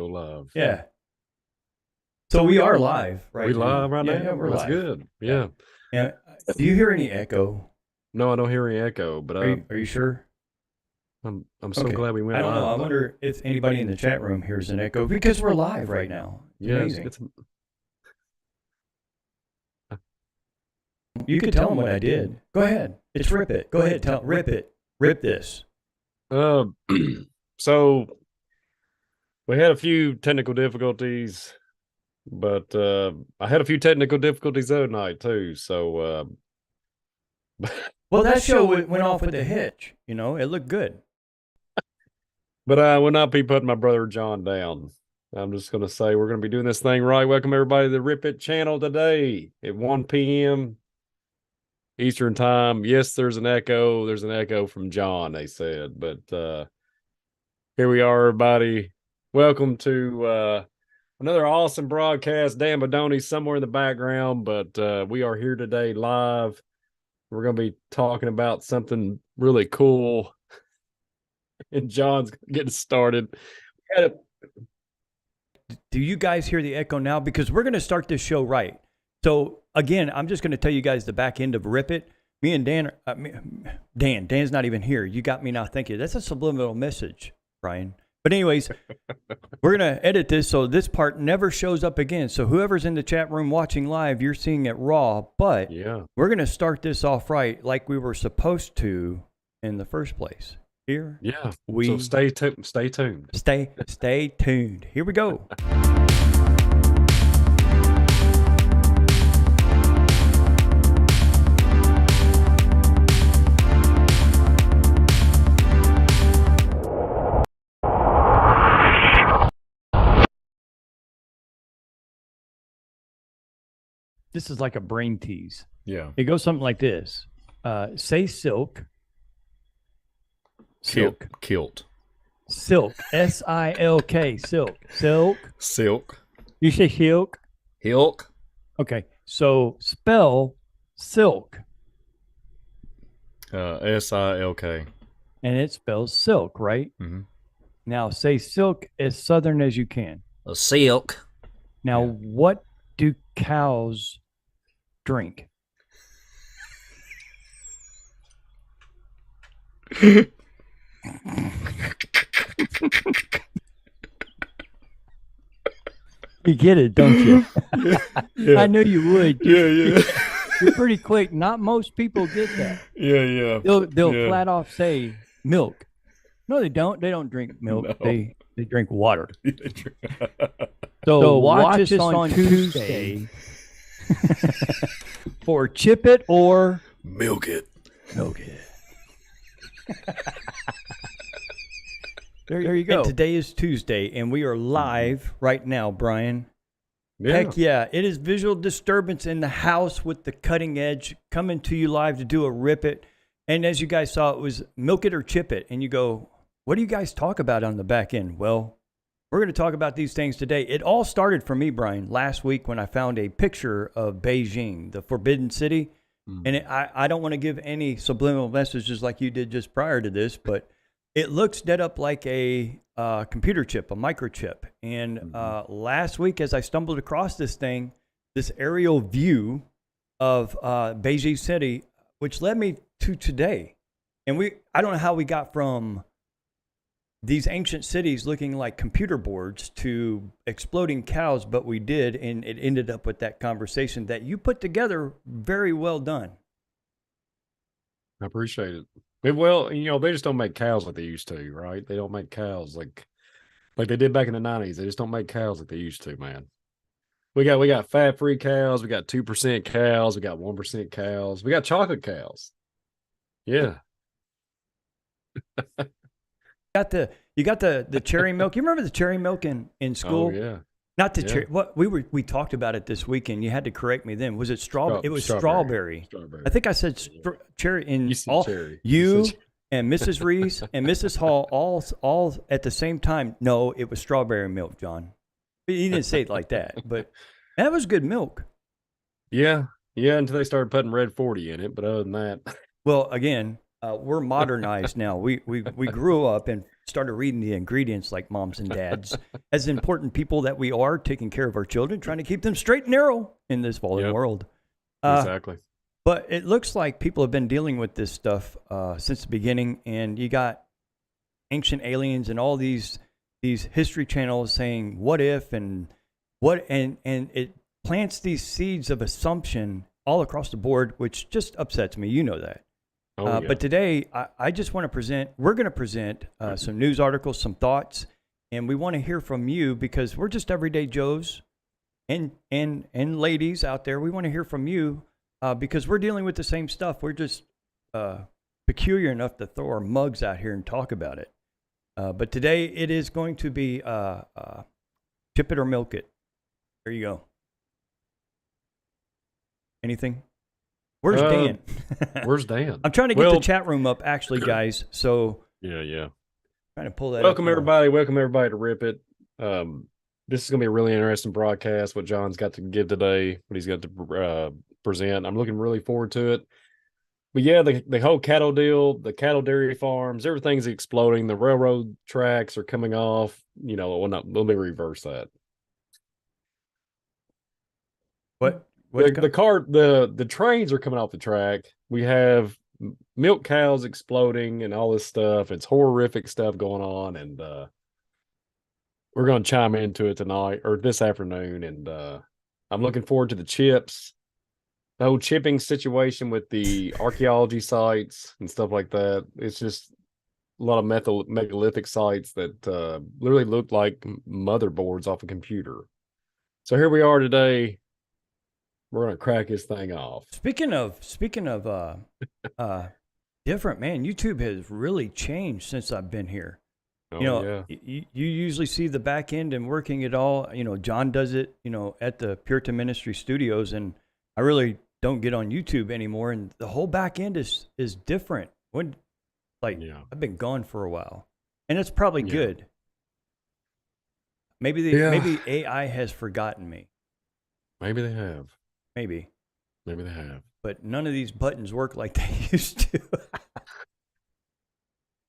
Go live. Yeah. So we are live right We now. live right now? Yeah, we're That's live. good. Yeah. And do you hear any echo? No, I don't hear any echo, but Are you sure? I'm so Okay. glad we went I don't know. I live. wonder if anybody in the chat room hears an echo because we're live right now. It's amazing. You could tell them what I did. Go ahead. It's rip it. Go ahead. Rip it. Rip this. So we had a few technical difficulties, but I had a few technical difficulties the other night too. So well, that show went off with a hitch. You know, it looked good. But I will not be putting my brother John down. I'm just going to say we're going to be doing this thing right. Welcome everybody to the Rip It channel today at 1 p.m. Eastern time. Yes, there's an echo. There's an echo from John, they said. But here we are, everybody. Welcome to another awesome broadcast. Dan Bodoni's somewhere in the background, but we are here today live. We're going to be talking about something really cool. And John's getting started. Do you guys hear the echo now? Because we're going to start this show right. So again, I'm just going to tell you guys the back end of Rip It. Me and Dan, Dan's not even here. You got me now thinking. That's a subliminal message, Brian. But anyways, we're going to edit this so this part never shows up again. So whoever's in the chat room watching live, you're seeing it raw. But we're going to start this off right like we were supposed to in the first place. Here, so stay tuned. Stay tuned. Here we go. This is like a brain tease. Yeah. It goes something like this. Say silk. Silk. Kilt. Silk. S-I-L-K. Silk. Silk. Silk. You say silk? Hilk. Okay. So spell silk. S-I-L-K. And it spells silk, right? Mm-hmm. Now say silk as southern as you can. A silk. Now, what do cows drink? You get it, don't you? I knew you would. Yeah. You're pretty quick. Not most people get that. Yeah. They'll flat off say milk. No, they don't. They don't drink milk. No. They drink water. So watch us on Tuesday for Chip It or Milk It. Milk It. There you go. And today is Tuesday, and we are live right now, Brian. Yeah. Heck yeah. It is Visual Disturbance in the house with the cutting edge coming to you live to do a Rip It. And as you guys saw, it was Milk It or Chip It. And you go, what do you guys talk about on the back end? Well, we're going to talk about these things today. It all started for me, Brian, last week when I found a picture of Beijing, the Forbidden City. And I don't want to give any subliminal messages like you did just prior to this, but it looks dead up like a computer chip, a microchip. And last week, as I stumbled across this thing, this aerial view of Beijing City, which led me to today. And I don't know how we got from these ancient cities looking like computer boards to exploding cows, but we did, and it ended up with that conversation that you put together. Very well done. I appreciate it. Well, they just don't make cows like they used to, right? They don't make cows like they did back in the 90s. They just don't make cows like they used to, man. We got fat-free cows. We got 2% cows. We got 1% cows. We got chocolate cows. Yeah. You got the cherry milk. You remember the cherry milk in school? Oh, yeah. Not the cherry. What we talked about it this weekend. You had to correct me then. Was it strawberry? It was strawberry. I think I said cherry. In cherry. You and Mrs. Reece and Mrs. Hall all at the same time. No, it was strawberry milk, John. He didn't say it like that, but that was good milk. Yeah, until they started putting Red 40 in it. But other than that, well, again, we're modernized now. We grew up in started reading the ingredients like moms and dads, as important people that we are, taking care of our children, trying to keep them straight and narrow in this fallen world. Exactly. But it looks like people have been dealing with this stuff since the beginning, and you got ancient aliens and all these history channels saying what if and what and it plants these seeds of assumption all across the board, which just upsets me. You know that. But today, I just want to we're going to present some news articles, some thoughts, and we want to hear from you because we're just everyday Joes and ladies out there. We want to hear from you because we're dealing with the same stuff. We're just peculiar enough to throw our mugs out here and talk about it. But today, it is going to be chip it or milk it. There you go. Anything? Where's Dan? Where's Dan? I'm trying to get the chat room up, actually, guys. So yeah. Trying to pull that. Welcome everybody to Rip It. This is gonna be a really interesting broadcast. What John's got to give today, what he's got to present. I'm looking really forward to it. But yeah, the whole cattle deal, the cattle dairy farms, everything's exploding. The railroad tracks are coming off. Let me reverse that. What? The trains are coming off the track. We have milk cows exploding and all this stuff. It's horrific stuff going on, and we're going to chime into it tonight or this afternoon. And I'm looking forward to the chips, the whole chipping situation with the archaeology sites and stuff like that. It's just a lot of megalithic sites that literally look like motherboards off a computer. So here we are today. We're gonna crack this thing off. Speaking of different, man, YouTube has really changed since I've been here. You usually see the back end and working it all. John does it, at the Puritan Ministry Studios, and I really don't get on YouTube anymore. And the whole back end is different. I've been gone for a while, and it's probably good. Maybe AI has forgotten me. Maybe they have. Maybe they have. But none of these buttons work like they used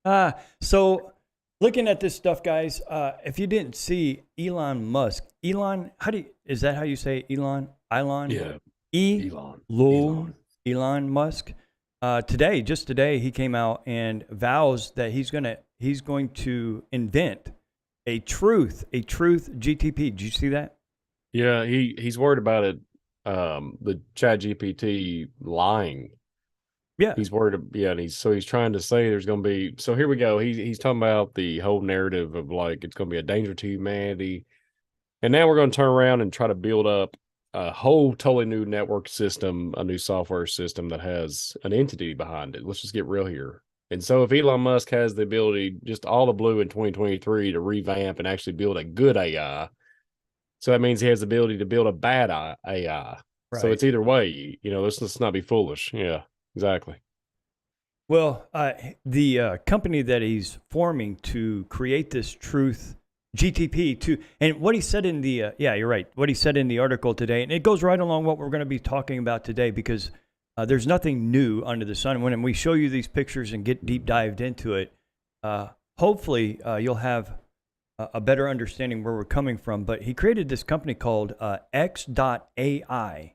to. So looking at this stuff, guys, if you didn't see Elon Musk, is that how you say Elon? Yeah. Elon Musk. Today, he came out and vows that he's going to invent a truth GTP. Did you see that? Yeah, he's worried about it. The Chat GPT lying. Yeah, he's worried. Yeah, and he's trying to say there's going to be. So here we go. He's talking about the whole narrative of like it's going to be a danger to humanity, and now we're going to turn around and try to build up a whole totally new network system, a new software system that has an entity behind it. Let's just get real here. And so if Elon Musk has the ability, just all the blue in 2023 to revamp and actually build a good AI. So that means he has the ability to build a bad AI. Right. So it's either way, let's not be foolish. Yeah, exactly. Well, the company that he's forming to create this truth GTP and what he said in the, you're right. What he said in the article today, and it goes right along what we're going to be talking about today, because there's nothing new under the sun. When we show you these pictures and get deep dived into it, hopefully you'll have a better understanding where we're coming from. But he created this company called X.AI,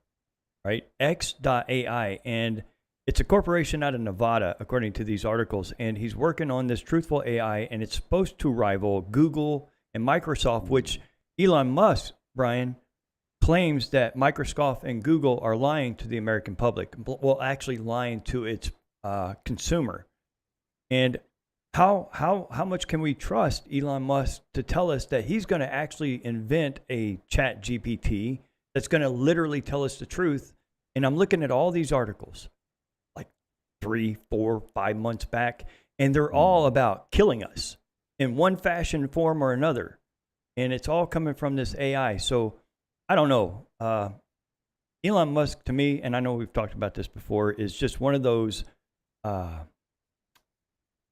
right? X.AI. And it's a corporation out of Nevada, according to these articles. And he's working on this truthful AI, and it's supposed to rival Google and Microsoft, which Elon Musk, Brian, claims that Microsoft and Google are lying to the American public. Well, actually lying to its consumer. And how much can we trust Elon Musk to tell us that he's going to actually invent a Chat GPT that's going to literally tell us the truth? And I'm looking at all these articles, like 3, 4, 5 months back, and they're all about killing us in one fashion, form, or another. And it's all coming from this AI. So I don't know. Elon Musk, to me, and I know we've talked about this before, is just one of those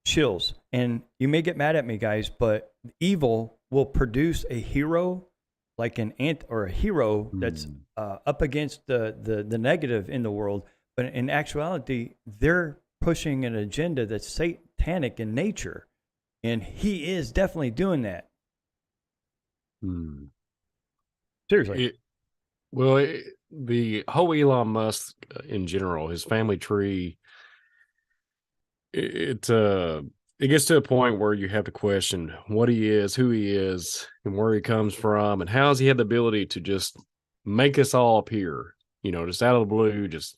chills. And you may get mad at me, guys, but evil will produce a hero, like an ant or a hero that's up against the negative in the world. But in actuality, they're pushing an agenda that's satanic in nature. And he is definitely doing that. Hmm. Seriously. The whole Elon Musk in general, his family tree, it gets to a point where you have to question what he is, who he is, and where he comes from, and how has he had the ability to just make us all appear, just out of the blue. Just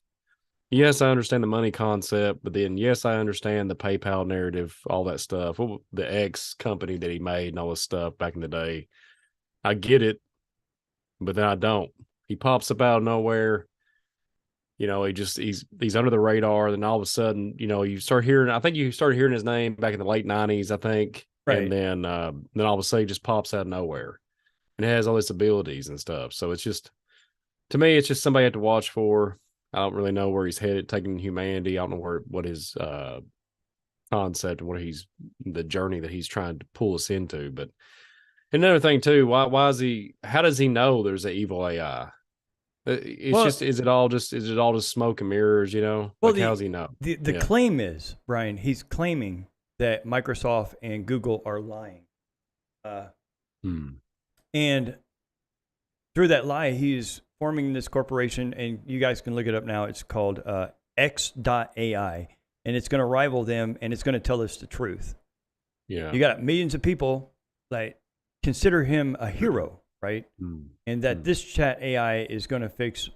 yes, I understand the money concept, but then yes, I understand the PayPal narrative, all that stuff, the X company that he made, and all this stuff back in the day. I get it, but then I don't. He pops up out of nowhere. He's under the radar. Then all of a sudden, you start hearing. I think you started hearing his name back in the late '90s, I think, and Right. then all of a sudden, he just pops out of nowhere and has all his abilities and stuff. So it's just, to me, it's just somebody I have to watch for. I don't really know where he's headed, taking humanity. I don't know what his concept and the journey that he's trying to pull us into. But another thing too, why is he? How does he know there's an evil AI? It's Well, just, is it all just smoke and mirrors? well, Like, how's he know? the Yeah. claim is, Brian, he's claiming that Microsoft and Google are lying. Hmm. And through that lie, he's forming this corporation, and you guys can look it up now. It's called X.AI, and it's going to rival them, and it's going to tell us the truth. Yeah. You got millions of people that consider him a hero, right? Hmm. And that this chat AI is going to fix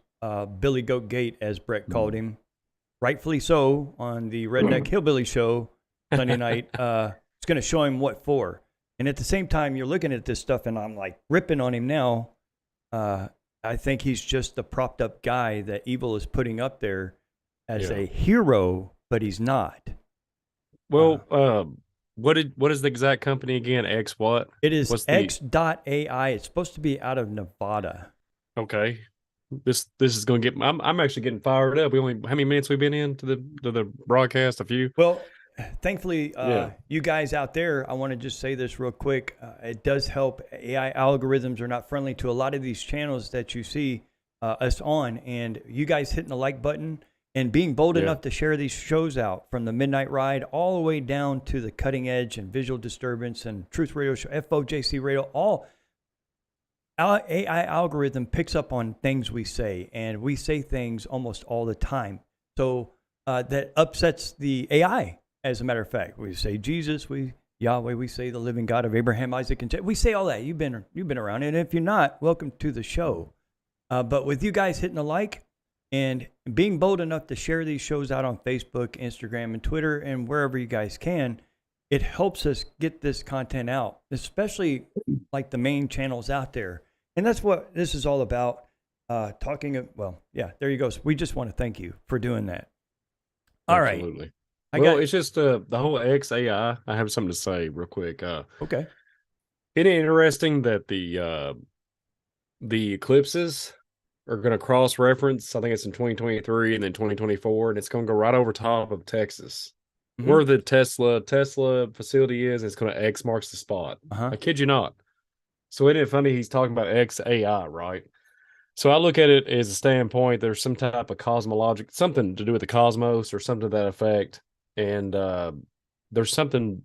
Billy Goat Gate, as Brett called him, rightfully so, on the Redneck Hillbilly show Sunday night. It's going to show him what for. And at the same time, you're looking at this stuff, and I'm like ripping on him now. I think he's just the propped up guy that evil is putting up there as a hero, but he's not. Well, what is the exact company again? X what? It is What's the X.AI. It's supposed to be out of Nevada. okay? This is going to get. I'm actually getting fired up. How many minutes we been in to the broadcast? A few. Well, thankfully, Yeah. you guys out there, I want to just say this real quick. It does help. AI algorithms are not friendly to a lot of these channels that you see us on. And you guys hitting the like button and being bold enough to share these shows out, from the Midnight Ride all the way down to the Cutting Edge and Visual Disturbance and Truth Radio Show, FOJC Radio, all our AI algorithm picks up on things we say, and we say things almost all the time. So that upsets the AI. As a matter of fact, we say Jesus, Yahweh, we say the living God of Abraham, Isaac, and Jacob. We say all that. You've been around, and if you're not, welcome to the show. But with you guys hitting the like and being bold enough to share these shows out on Facebook, Instagram, and Twitter, and wherever you guys can, it helps us get this content out, especially like the main channels out there. And that's what this is all about. There you go. So we just want to thank you for doing that. All right. Absolutely. It's just the whole XAI. I have something to say real quick. Okay. Isn't it interesting that the eclipses are going to cross reference? I think it's in 2023 and then 2024, and it's going to go right over top of Texas, where the Tesla facility is. It's going to X marks the spot. I kid you not. So isn't it funny? He's talking about XAI, right? So I look at it as a standpoint. There's some type of cosmologic, something to do with the cosmos or something to that effect. And there's something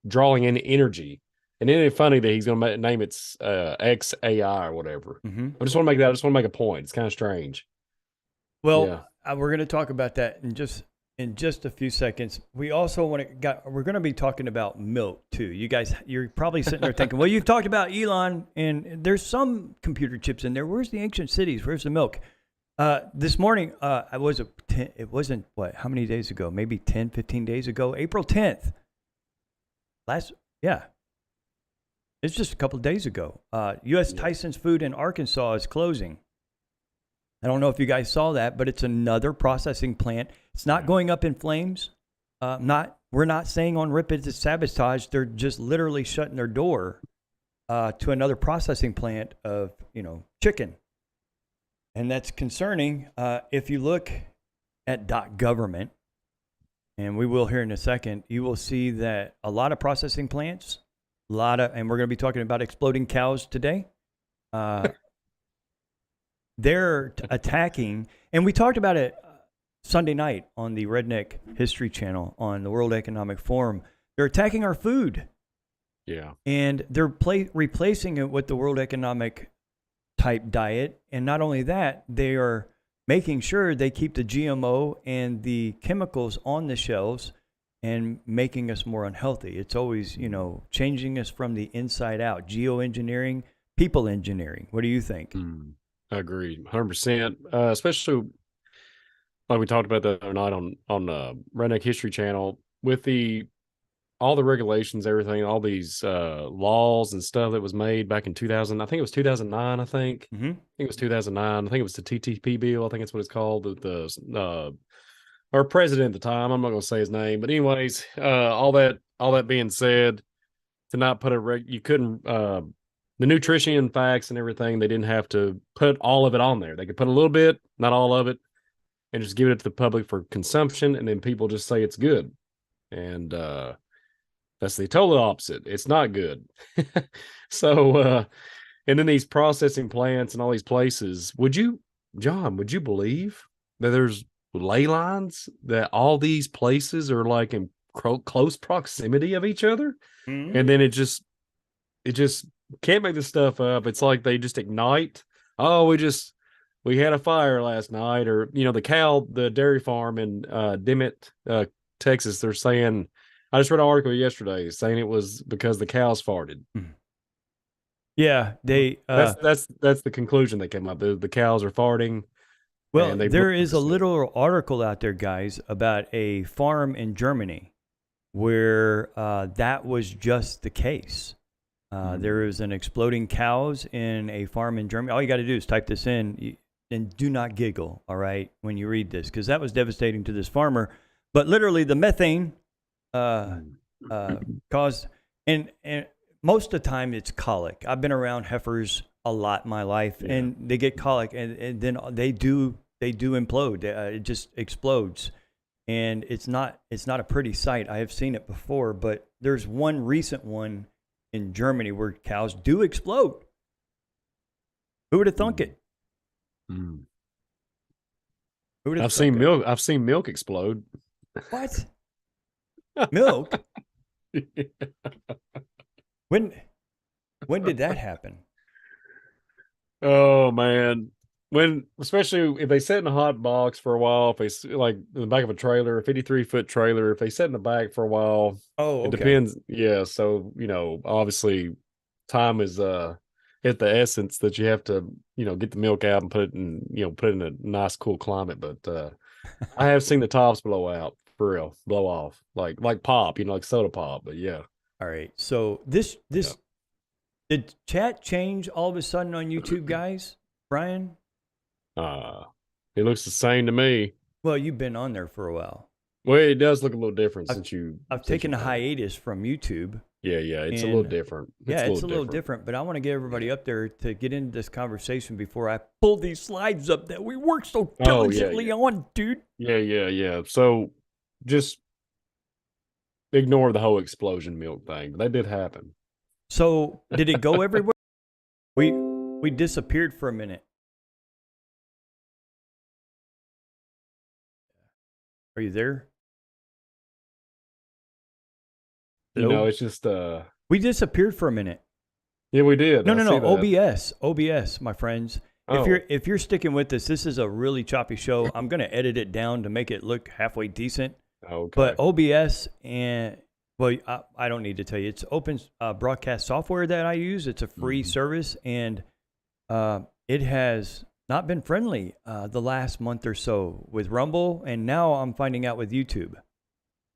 drawing in energy. And isn't it funny that he's going to name it XAI or whatever? I just want to make a point. It's kind of strange. Well, we're going to talk about that in just a few seconds. We also we're going to be talking about milk too. You guys, you're probably sitting there thinking, well, you've talked about Elon, and there's some computer chips in there. Where's the ancient cities? Where's the milk? This morning, it wasn't how many days ago? Maybe 10, 15 days ago, April 10th. It's just a couple of days ago. U.S. Tyson's Food in Arkansas is closing. I don't know if you guys saw that, but it's another processing plant. It's not going up in flames. We're not saying on Rip It it's sabotage. They're just literally shutting their door to another processing plant of chicken, and that's concerning. If you look at .government, and we will here in a second, you will see that a lot of processing plants, and we're going to be talking about exploding cows today. They're attacking, and we talked about it Sunday night on the Redneck History Channel on the World Economic Forum. They're attacking our food. Yeah. And they're replacing it with the World Economic type diet. And not only that, they are making sure they keep the GMO and the chemicals on the shelves and making us more unhealthy. It's always, changing us from the inside out. Geoengineering, people engineering. What do you think? Agreed, 100%. Especially like we talked about the other night on Redneck History Channel with all the regulations, everything, all these laws and stuff that was made back in 2000. I think it was 2009. I think it was 2009. I think it was the TTP bill. I think that's what it's called. Our president at the time. I'm not going to say his name, but anyways, all that being said, to not put you couldn't the nutrition facts and everything. They didn't have to put all of it on there. They could put a little bit, not all of it, and just give it to the public for consumption, and then people just say it's good. And that's the total opposite. It's not good. So, and then these processing plants and all these places, John, would you believe that there's ley lines that all these places are like in close proximity of each other? And then it just can't make this stuff up. It's like they just ignite. Oh, we had a fire last night, or the dairy farm in Dimmitt, Texas. They're saying, I just read an article yesterday saying it was because the cows farted. Yeah, that's the conclusion they came up. The cows are farting. Well, there is a little article out there, guys, about a farm in Germany where that was just the case. There is an exploding cows in a farm in Germany. All you got to do is type this in, and do not giggle, all right, when you read this, because that was devastating to this farmer. But literally, the methane caused, and most of the time it's colic. I've been around heifers a lot in my life, and they get colic, and then they do implode. It just explodes, and it's not a pretty sight. I have seen it before, but there's one recent one in Germany where cows do explode. Who would have thunk it? Who would have thunk it? I've seen milk explode. What? Milk? When did that happen? Oh man, especially if they sit in a hot box for a while, if they like in the back of a trailer, a 53-foot trailer, if they sit in the back for a while, it depends. Yeah, so obviously, time is at the essence that you have to get the milk out and put it in a nice cool climate. But I have seen the tops blow out for real, blow off like pop, like soda pop. But yeah. All right, so this. Did chat change all of a sudden on YouTube, guys? Brian? It looks the same to me. Well, you've been on there for a while. Well, it does look a little different I've taken a hiatus from YouTube. Yeah, it's a little different. It's a little different, but I want to get everybody up there to get into this conversation before I pull these slides up that we worked so diligently on, dude. Yeah. So just ignore the whole explosion milk thing. That did happen. So did it go everywhere? We disappeared for a minute. Are you there? No? It's just we disappeared for a minute. Yeah, we did. No. OBS, my friends. Oh. If you're sticking with us, this is a really choppy show. I'm going to edit it down to make it look halfway decent. Okay. But OBS well, I don't need to tell you. It's open broadcast software that I use. It's a free service, and it has not been friendly the last month or so with Rumble, and now I'm finding out with YouTube.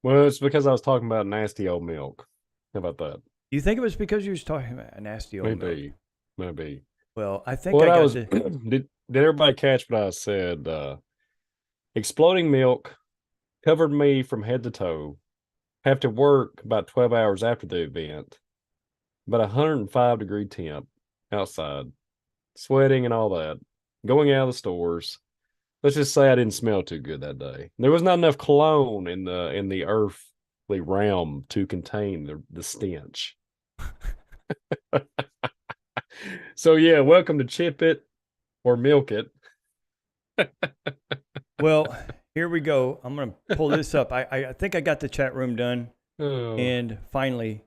Well, it's because I was talking about nasty old milk. How about that? You think it was because you were talking about nasty old milk? Maybe. Well, I think did everybody catch what I said? Exploding milk covered me from head to toe. Have to work about 12 hours after the event, about 105-degree temp outside, sweating and all that, going out of the stores. Let's just say I didn't smell too good that day. There was not enough cologne in the earthly realm to contain the stench. So yeah, welcome to Chip It or Milk It. Well, here we go. I'm going to pull this up. I think I got the chat room done. And finally,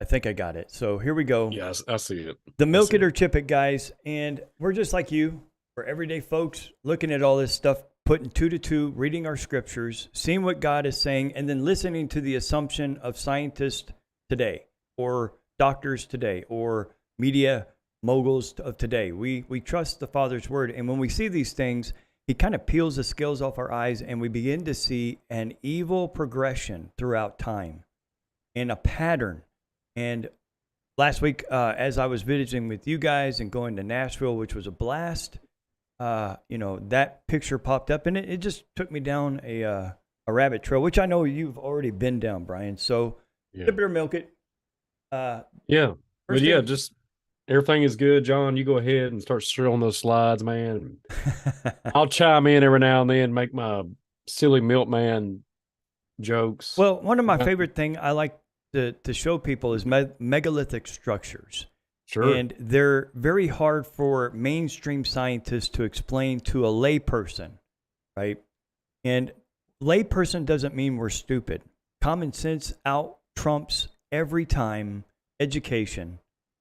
I think I got it. So here we go. Yes, I see it. The milk it or chip it, guys. And we're just like you. We're everyday folks looking at all this stuff, putting two to two, reading our scriptures, seeing what God is saying, and then listening to the assumption of scientists today, or doctors today, or media moguls of today. We trust the Father's word. And when we see these things, he kind of peels the scales off our eyes, and we begin to see an evil progression throughout time and a pattern. And last week, as I was visiting with you guys and going to Nashville, which was a blast, that picture popped up, and it just took me down a rabbit trail, which I know you've already been down, Brian. So, Dip it or milk it. Yeah. But yeah, just everything is good, John. You go ahead and start showing those slides, man. I'll chime in every now and then, make my silly milkman jokes. Well, one of my favorite thing I like to show people is megalithic structures. Sure. And they're very hard for mainstream scientists to explain to a layperson, right? And layperson doesn't mean we're stupid. Common sense out trumps every time education.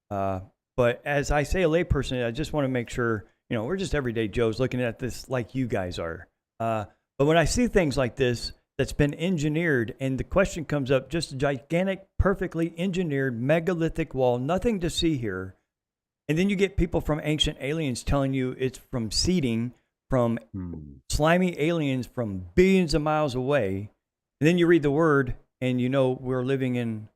But as I say, a layperson, I just want to make sure, we're just everyday Joes looking at this like you guys are. But when I see things like this, that's been engineered, and the question comes up, just a gigantic, perfectly engineered megalithic wall, nothing to see here. And then you get people from Ancient Aliens telling you it's from seeding, from slimy aliens from billions of miles away. And then you read the word, and we're living in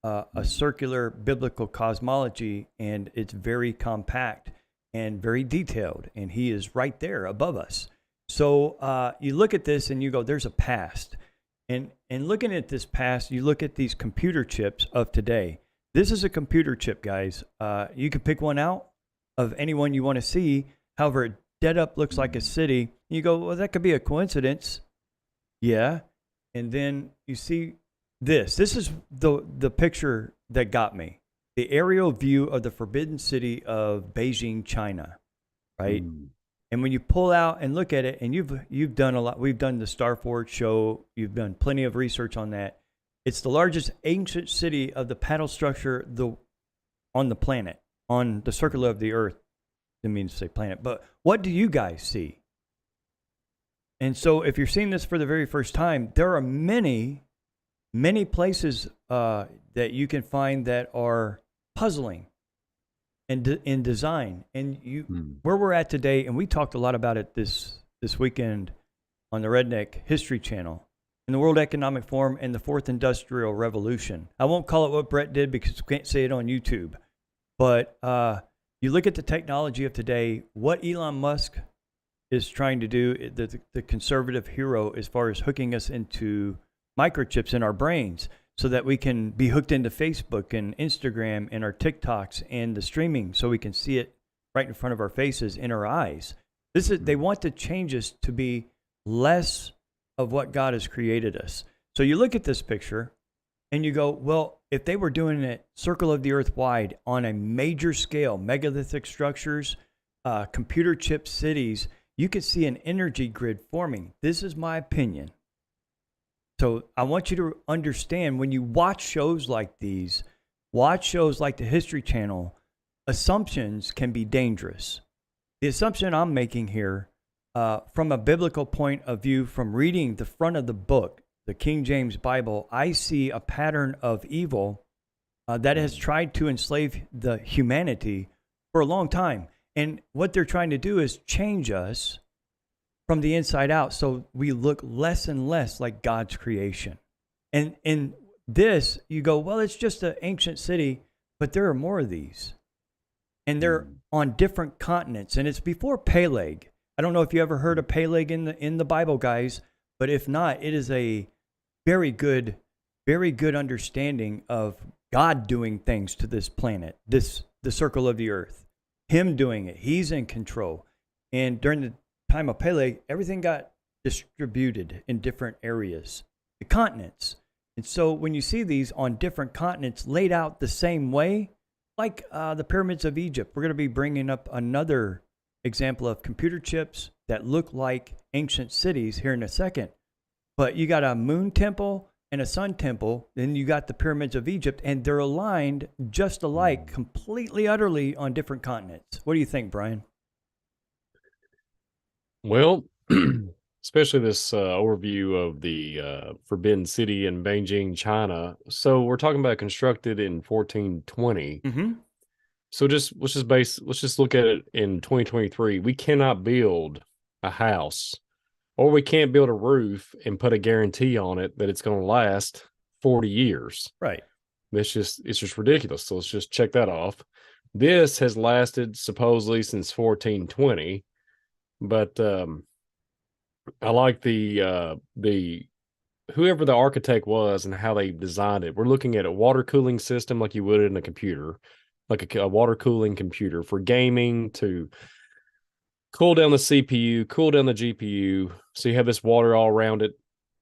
a circular biblical cosmology, and it's very compact and very detailed, and he is right there above us. So you look at this and you go, there's a past. And looking at this past, you look at these computer chips of today. This is a computer chip, guys. You can pick one out of anyone you want to see. However, it dead up looks like a city. You go, well, that could be a coincidence. Yeah. And then you see this. This is the picture that got me. The aerial view of the Forbidden City of Beijing, China, right? And when you pull out and look at it, and you've done a lot, we've done the Starford show, you've done plenty of research on that. It's the largest ancient city of the paddle structure on the planet, on the circle of the earth. Didn't mean to say planet, but what do you guys see? And so if you're seeing this for the very first time, there are many, many places that you can find that are puzzling. In design, and where we're at today, and we talked a lot about it this weekend on the Redneck History Channel, in the World Economic Forum and the Fourth Industrial Revolution. I won't call it what Brett did because we can't say it on YouTube, but you look at the technology of today, what Elon Musk is trying to do, the conservative hero, as far as hooking us into microchips in our brains, so that we can be hooked into Facebook and Instagram and our TikToks and the streaming, so we can see it right in front of our faces, in our eyes. They want to change us to be less of what God has created us. So you look at this picture and you go, well, if they were doing it circle of the earth wide on a major scale, megalithic structures, computer chip cities, you could see an energy grid forming. This is my opinion. So I want you to understand, when you watch shows like these, watch shows like the History Channel, assumptions can be dangerous. The assumption I'm making here, from a biblical point of view, from reading the front of the book, the King James Bible, I see a pattern of evil that has tried to enslave the humanity for a long time. And what they're trying to do is change us from the inside out, so we look less and less like God's creation. And in this, you go, well, it's just an ancient city, but there are more of these. And they're on different continents, and it's before Peleg. I don't know if you ever heard of Peleg in the Bible, guys, but if not, it is a very good understanding of God doing things to this planet, the circle of the earth. Him doing it. He's in control. And during the time of Peleg, everything got distributed in different areas, the continents. And so when you see these on different continents laid out the same way, like the pyramids of Egypt, we're going to be bringing up another example of computer chips that look like ancient cities here in a second. But you got a moon temple and a sun temple. Then you got the pyramids of Egypt, and they're aligned just alike, completely, utterly on different continents. What do you think, Brian? Well, especially this overview of the Forbidden City in Beijing, China. So we're talking about constructed in 1420. Mm-hmm. So let's just look at it in 2023. We cannot build a house, or we can't build a roof and put a guarantee on it that it's going to last 40 years. Right. It's just ridiculous. So let's just check that off. This has lasted supposedly since 1420, but I like the whoever the architect was and how they designed it. We're looking at a water cooling system like you would in a computer, like a water cooling computer for gaming to cool down the CPU, cool down the GPU. So you have this water all around it.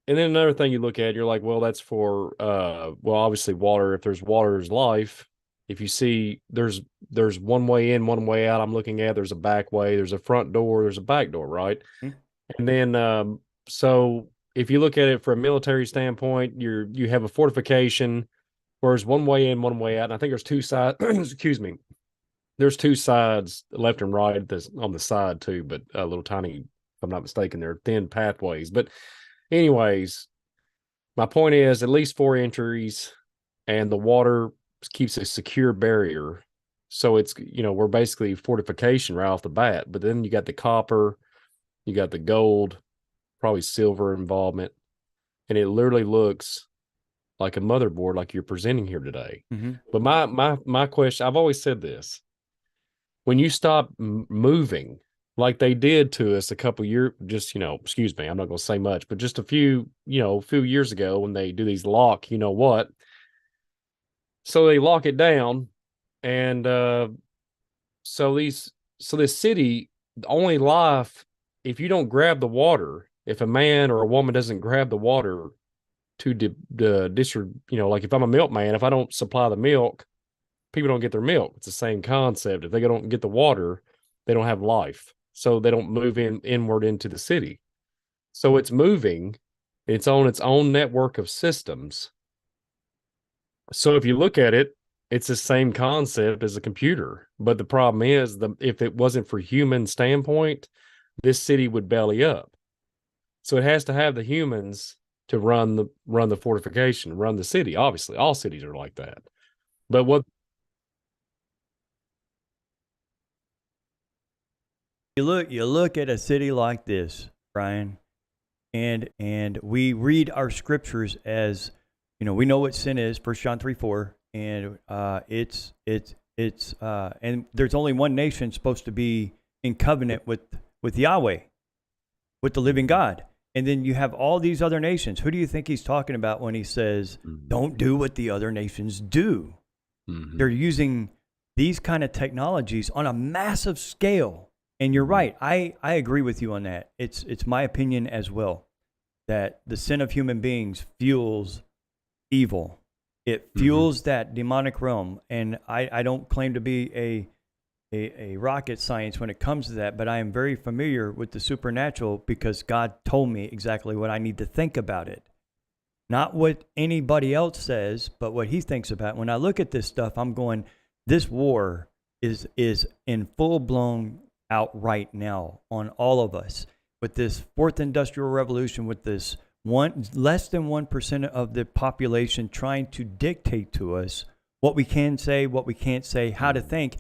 And then another thing you look at, you're like, well, that's for well, obviously water. If there's water, there's life. If you see there's one way in, one way out, I'm looking at there's a back way, there's a front door, there's a back door, right? Mm-hmm. And then so if you look at it from a military standpoint, you have a fortification where there's one way in, one way out. And I think there's two sides, excuse me. There's two sides, left and right, that's on the side too, but a little tiny, if I'm not mistaken, they're thin pathways. But anyways, my point is at least 4 entries, and the water keeps a secure barrier. So it's, we're basically fortification right off the bat. But then you got the copper, you got the gold, probably silver involvement, and it literally looks like a motherboard like you're presenting here today. Mm-hmm. But my question, I've always said this. When you stop moving like they did to us a couple years, just, excuse me, I'm not going to say much, but just a few years ago when they do these lock, what? So they lock it down. And so this city, the only life, if you don't grab the water, if a man or a woman doesn't grab the water to distribute, like if I'm a milkman, if I don't supply the milk, people don't get their milk. It's the same concept. If they don't get the water, they don't have life. So they don't move inward into the city. So it's moving. It's on its own network of systems. So if you look at it, it's the same concept as a computer. But the problem is if it wasn't for human standpoint, this city would belly up. So it has to have the humans to run the fortification, run the city. Obviously, all cities are like that. But what You look at a city like this, Brian, and we read our scriptures as, we know what sin is, 1 John 3:4, and and there's only one nation supposed to be in covenant with Yahweh, with the living God. And then you have all these other nations. Who do you think he's talking about when he says, don't do what the other nations do? Mm-hmm. They're using these kind of technologies on a massive scale. And you're right. I agree with you on that. It's my opinion as well that the sin of human beings fuels evil. It fuels that demonic realm. And I don't claim to be a rocket science when it comes to that, but I am very familiar with the supernatural because God told me exactly what I need to think about it. Not what anybody else says, but what he thinks about. When I look at this stuff, I'm going, this war is in full-blown out right now on all of us. With this fourth industrial revolution, with this less than 1% of the population trying to dictate to us what we can say, what we can't say, how to think,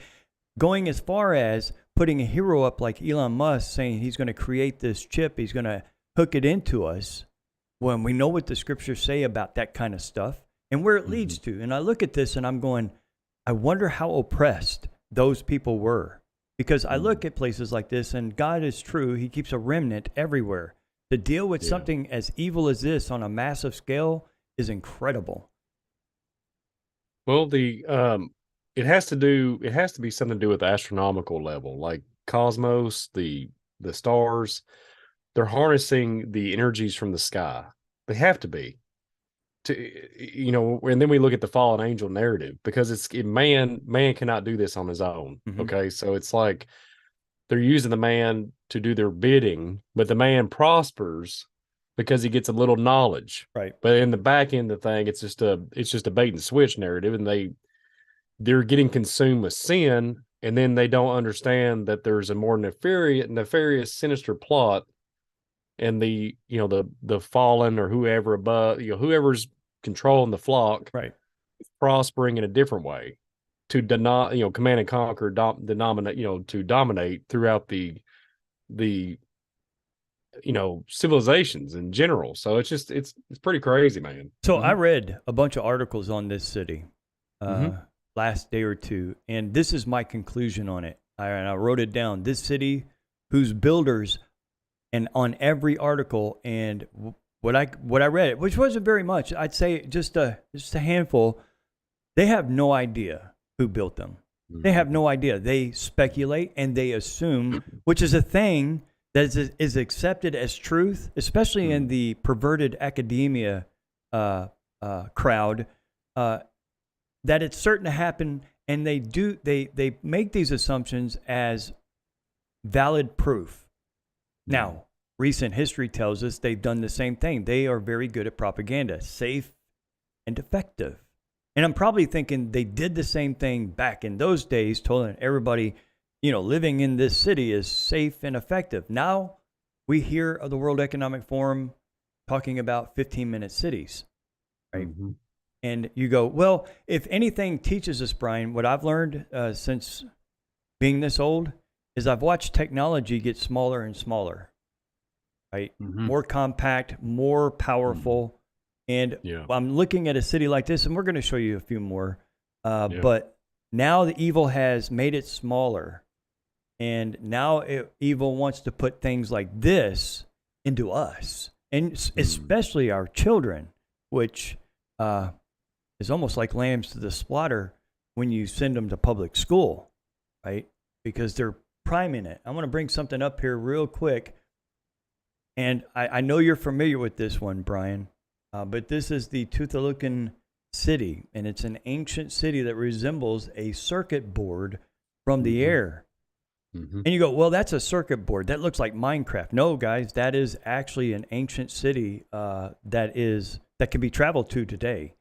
going as far as putting a hero up like Elon Musk saying he's going to create this chip, he's going to hook it into us, when we know what the scriptures say about that kind of stuff and where it leads to. And I look at this and I'm going, I wonder how oppressed those people were. Because I look at places like this, and God is true. He keeps a remnant everywhere. To deal with something as evil as this on a massive scale is incredible. Well, it has to be something to do with the astronomical level, like cosmos, the stars. They're harnessing the energies from the sky. They have to be. And then we look at the fallen angel narrative because man cannot do this on his own. Okay. So it's like they're using the man to do their bidding, but the man prospers because he gets a little knowledge. Right. But in the back end of the thing, it's just a bait and switch narrative, and they're getting consumed with sin, and then they don't understand that there's a more nefarious, sinister plot, and the fallen or whoever above, whoever's controlling the flock, Right. prospering in a different way to command and conquer, to dominate throughout the civilizations in general. So it's pretty crazy, man. So I Mm-hmm. read a bunch of articles on this city Mm-hmm. last day or two, and this is my conclusion on it. And I wrote it down. This city, whose builders, and on every article, and what I read, which wasn't very much, I'd say just a handful. They have no idea who built them. They have no idea. They speculate and they assume, which is a thing that is accepted as truth, especially in the perverted academia crowd, that it's certain to happen, and they make these assumptions as valid proof. Now, recent history tells us they've done the same thing. They are very good at propaganda, safe and effective. And I'm probably thinking they did the same thing back in those days, telling everybody, living in this city is safe and effective. Now we hear of the World Economic Forum talking about 15-minute cities, right? Mm-hmm. And you go, well, if anything teaches us, Brian, what I've learned since being this old is I've watched technology get smaller and smaller, right? Mm-hmm. More compact, more powerful. And I'm looking at a city like this, and we're going to show you a few more. But now the evil has made it smaller. And now evil wants to put things like this into us, and especially our children, which is almost like lambs to the slaughter when you send them to public school, right? Because they're priming it. I want to bring something up here real quick. And I know you're familiar with this one, Brian. But this is the Tuthulukan city, and it's an ancient city that resembles a circuit board from the air. Mm-hmm. And you go, well, that's a circuit board. That looks like Minecraft. No, guys, that is actually an ancient city that can be traveled to today.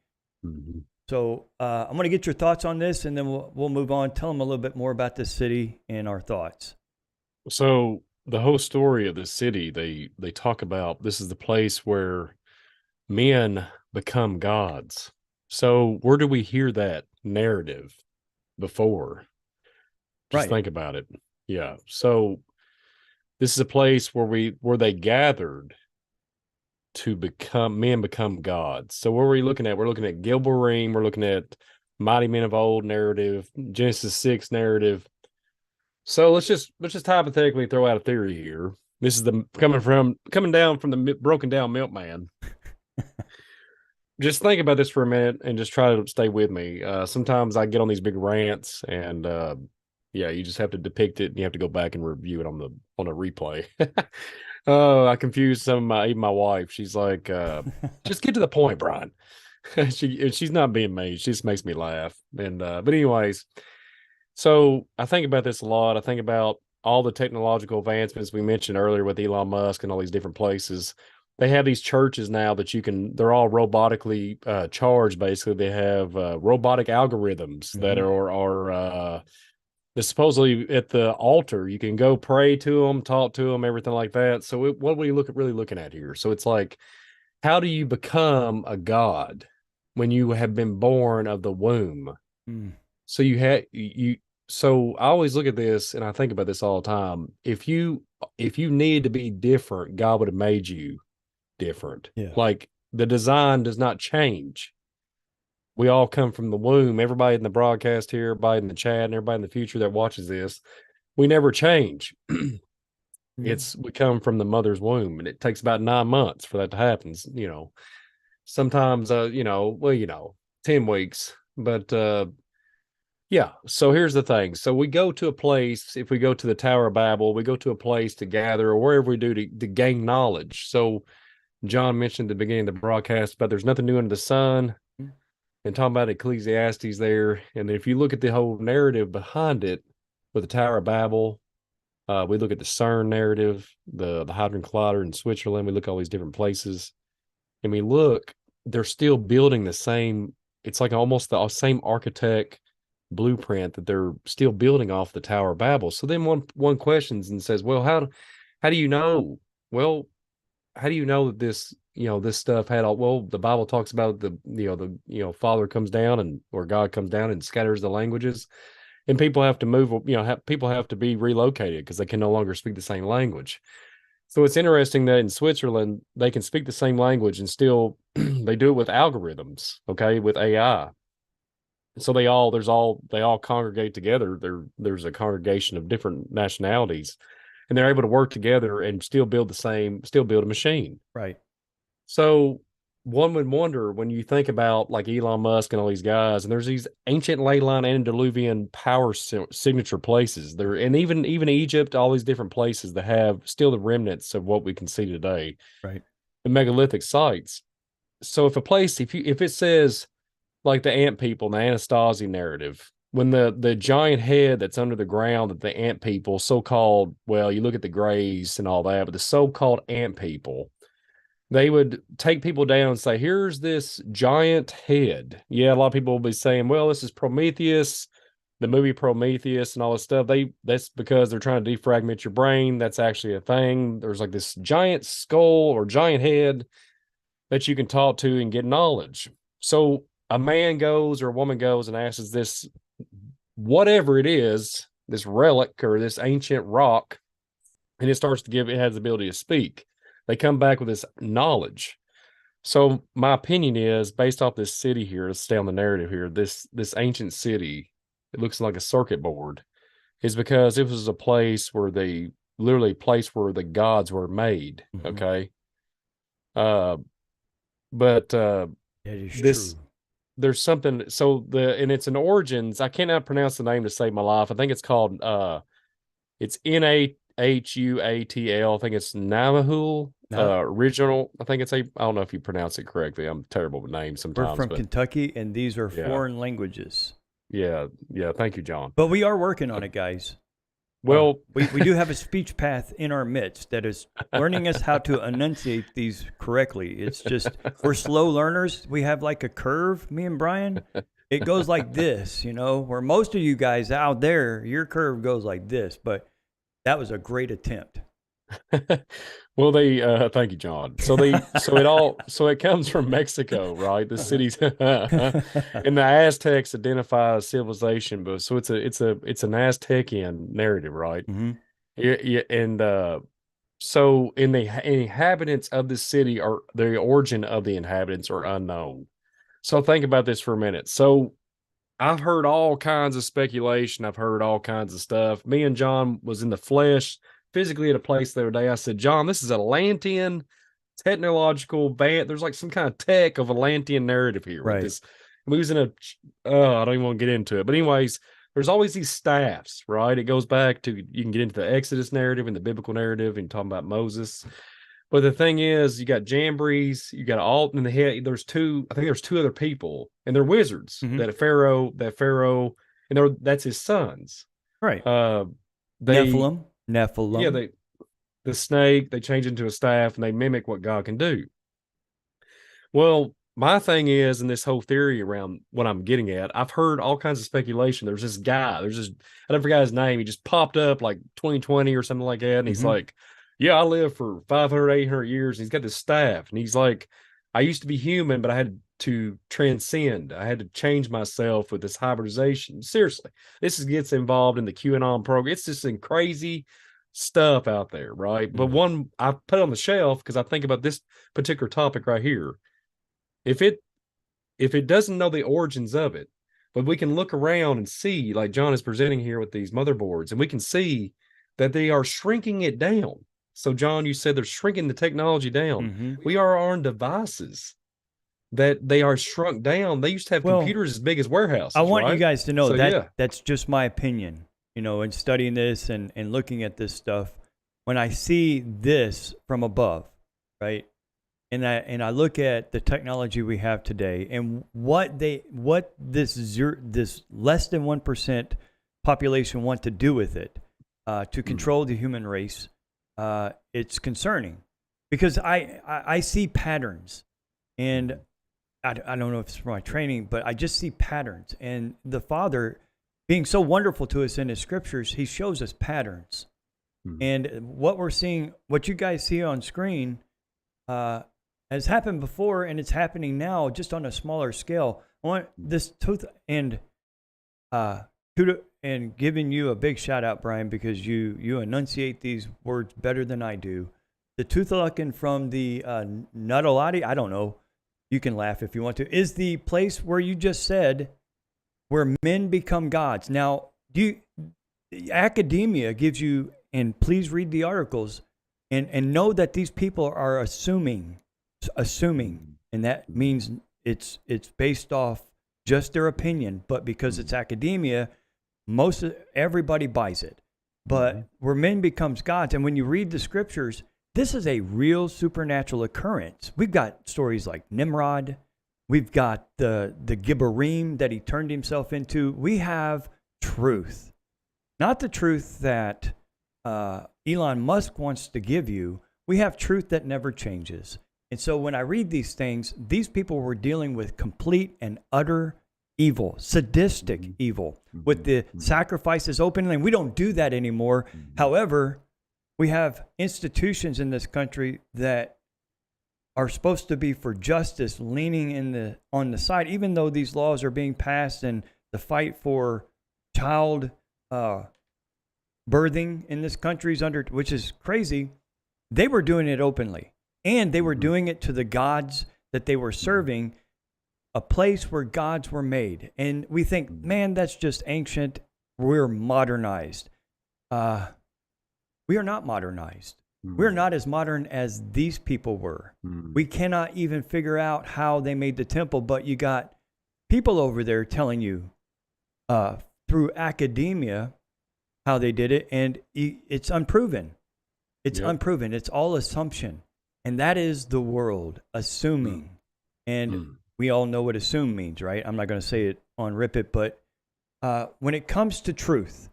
Mm-hmm. So I'm going to get your thoughts on this, and then we'll move on. Tell them a little bit more about this city and our thoughts. So the whole story of this city, they talk about, this is the place where men become gods. So where do we hear that narrative before? Just think about it. Yeah. So this is a place where they gathered to become gods. So what are we looking at? We're looking at Gilberine, we're looking at Mighty Men of Old narrative, Genesis 6 narrative. So let's just hypothetically throw out a theory here. This is coming down from the broken down milkman. Just think about this for a minute and just try to stay with me. Sometimes I get on these big rants, and you just have to depict it, and you have to go back and review it on a replay. Oh, I confused even my wife. She's like, just get to the point, Brian. She's not being mean. She just makes me laugh. And but anyways, so I think about this a lot. I think about all the technological advancements we mentioned earlier with Elon Musk and all these different places. They have these churches now that they're all robotically charged. Basically, they have robotic algorithms that are supposedly at the altar. You can go pray to them, talk to them, everything like that. So what are we really looking at here? So it's like, how do you become a god when you have been born of the womb? So so I always look at this, and I think about this all the time. If you need to be different, God would have made you different. Yeah. Like, the design does not change. We all come from the womb. Everybody in the broadcast here, everybody in the chat, and everybody in the future that watches this, we never change. We come from the mother's womb, and it takes about 9 months for that to happen. Sometimes 10 weeks. But yeah. So here's the thing. So we go to a place, if we go to the Tower of Babel, we go to a place to gather, or wherever we do to gain knowledge. So John mentioned at the beginning of the broadcast, but there's nothing new under the sun, and talking about Ecclesiastes there. And if you look at the whole narrative behind it with the Tower of Babel, We look at the CERN narrative, the Hadron Collider in Switzerland. We look at all these different places, and we look. They're still building the same. It's like almost the same architect blueprint that they're still building off the Tower of Babel. So then one questions and says, well, how do you know? Well, how do you know that this stuff had all? Well, the Bible talks about the Father comes down and or God comes down and scatters the languages, and people have to move. People have to be relocated because they can no longer speak the same language. So it's interesting that in Switzerland they can speak the same language and still they do it with algorithms, okay, with AI. So they all congregate together. There's a congregation of different nationalities, and they're able to work together and still build a machine. Right. So one would wonder when you think about like Elon Musk and all these guys, and there's these ancient ley line and diluvian power signature places there, and even Egypt, all these different places that have still the remnants of what we can see today, Right. the megalithic sites. So if it says like the ant people, the Anastasia narrative, when the giant head that's under the ground that the ant people, so-called, well, you look at the Greys and all that, but the so-called ant people, they would take people down and say, here's this giant head. Yeah, a lot of people will be saying, well, this is Prometheus, the movie Prometheus and all this stuff. That's because they're trying to defragment your brain. That's actually a thing. There's like this giant skull or giant head that you can talk to and get knowledge. So a man goes or a woman goes and asks this, whatever it is, this relic or this ancient rock, and it has the ability to speak. They come back with this knowledge. So my opinion is, based off this city here, let's stay on the narrative here, this ancient city, it looks like a circuit board, is because it was a place where the gods were made. Mm-hmm. Okay. But That is this true. there's something, and it's an origins. I cannot pronounce the name to save my life. I think it's called it's Nahuatl. I think it's Navajo No, original. I think I don't know if you pronounce it correctly. I'm terrible with names we're sometimes, from but Kentucky, and these are yeah, foreign languages. yeah, yeah. Thank you, John. But we are working on it, guys. Well, We do have a speech path in our midst that is learning us how to enunciate these correctly. It's just we're slow learners. We have like a curve, me and Brian. It goes like this, where most of you guys out there, your curve goes like this. But that was a great attempt. well, thank you, John. So it comes from Mexico, right? The cities and the Aztecs identify a civilization, but so it's an Aztecian narrative, right? Mm-hmm. Yeah, and so in the inhabitants of the city are the origin of the inhabitants are unknown. So think about this for a minute. So I've heard all kinds of speculation. I've heard all kinds of stuff. Me and John was in the flesh, physically at a place the other day. I said, John, this is Atlantean technological band. There's like some kind of tech of Atlantean narrative here with Right. this. We was in I don't even want to get into it. But anyways, there's always these staffs, right? It goes back to, you can get into the Exodus narrative and the biblical narrative and talking about Moses. But the thing is, you got Jambres, you got Alt in the head. I think there's two other people, and they're wizards. Mm-hmm. That Pharaoh, and that's his sons. Right. They Nephilim. Yeah, the snake, they change into a staff and they mimic what God can do. Well, my thing is, in this whole theory around what I'm getting at, I've heard all kinds of speculation. There's this guy, I don't forget his name. He just popped up like 2020 or something like that. And he's like, yeah, I lived for 500, 800 years. And he's got this staff. And he's like, I used to be human, but I had to transcend. I had to change myself with this hybridization. Seriously, gets involved in the QAnon program. It's just some crazy stuff out there, right? But one I put on the shelf because I think about this particular topic right here. If it doesn't know the origins of it, but we can look around and see, like John is presenting here with these motherboards, and we can see that they are shrinking it down. So, John, you said they're shrinking the technology down. Mm-hmm. We are on devices that they are shrunk down. They used to have computers as big as warehouses. I want right? you guys to know So, that's just my opinion. In studying this and looking at this stuff, when I see this from above, right? And I look at the technology we have today and what this less than 1% population want to do with it. to control the human race, it's concerning because I see patterns, and I don't know if it's from my training, but I just see patterns. And the Father, being so wonderful to us in His scriptures, He shows us patterns. And what we're seeing, what you guys see on screen, has happened before, and it's happening now, just on a smaller scale. I want this tooth and giving you a big shout out, Brian, because you enunciate these words better than I do. The Tuthalakan from the Nuttolati, I don't know. You can laugh if you want to. Is the place where you just said where men become gods. Now, academia gives you, and please read the articles, and know that these people are assuming, and that means it's based off just their opinion, but because it's academia, everybody buys it. But where men becomes gods, and when you read the scriptures, this is a real supernatural occurrence. We've got stories like Nimrod. We've got the Gibborim that he turned himself into. We have truth. Not the truth that Elon Musk wants to give you. We have truth that never changes. And so when I read these things, these people were dealing with complete and utter evil, sadistic evil, with the sacrifices openly. And we don't do that anymore. However, we have institutions in this country that are supposed to be for justice, leaning on the side, even though these laws are being passed and the fight for child birthing in this country is which is crazy. They were doing it openly, and they were doing it to the gods that they were serving, a place where gods were made. And we think, man, that's just ancient. We're modernized. We are not modernized. We're not as modern as these people were. We cannot even figure out how they made the temple, but you got people over there telling you through academia how they did it, and it's unproven. It's unproven. It's all assumption. And that is the world, assuming. And we all know what assume means, right? I'm not going to say it on Rip It, but when it comes to truth,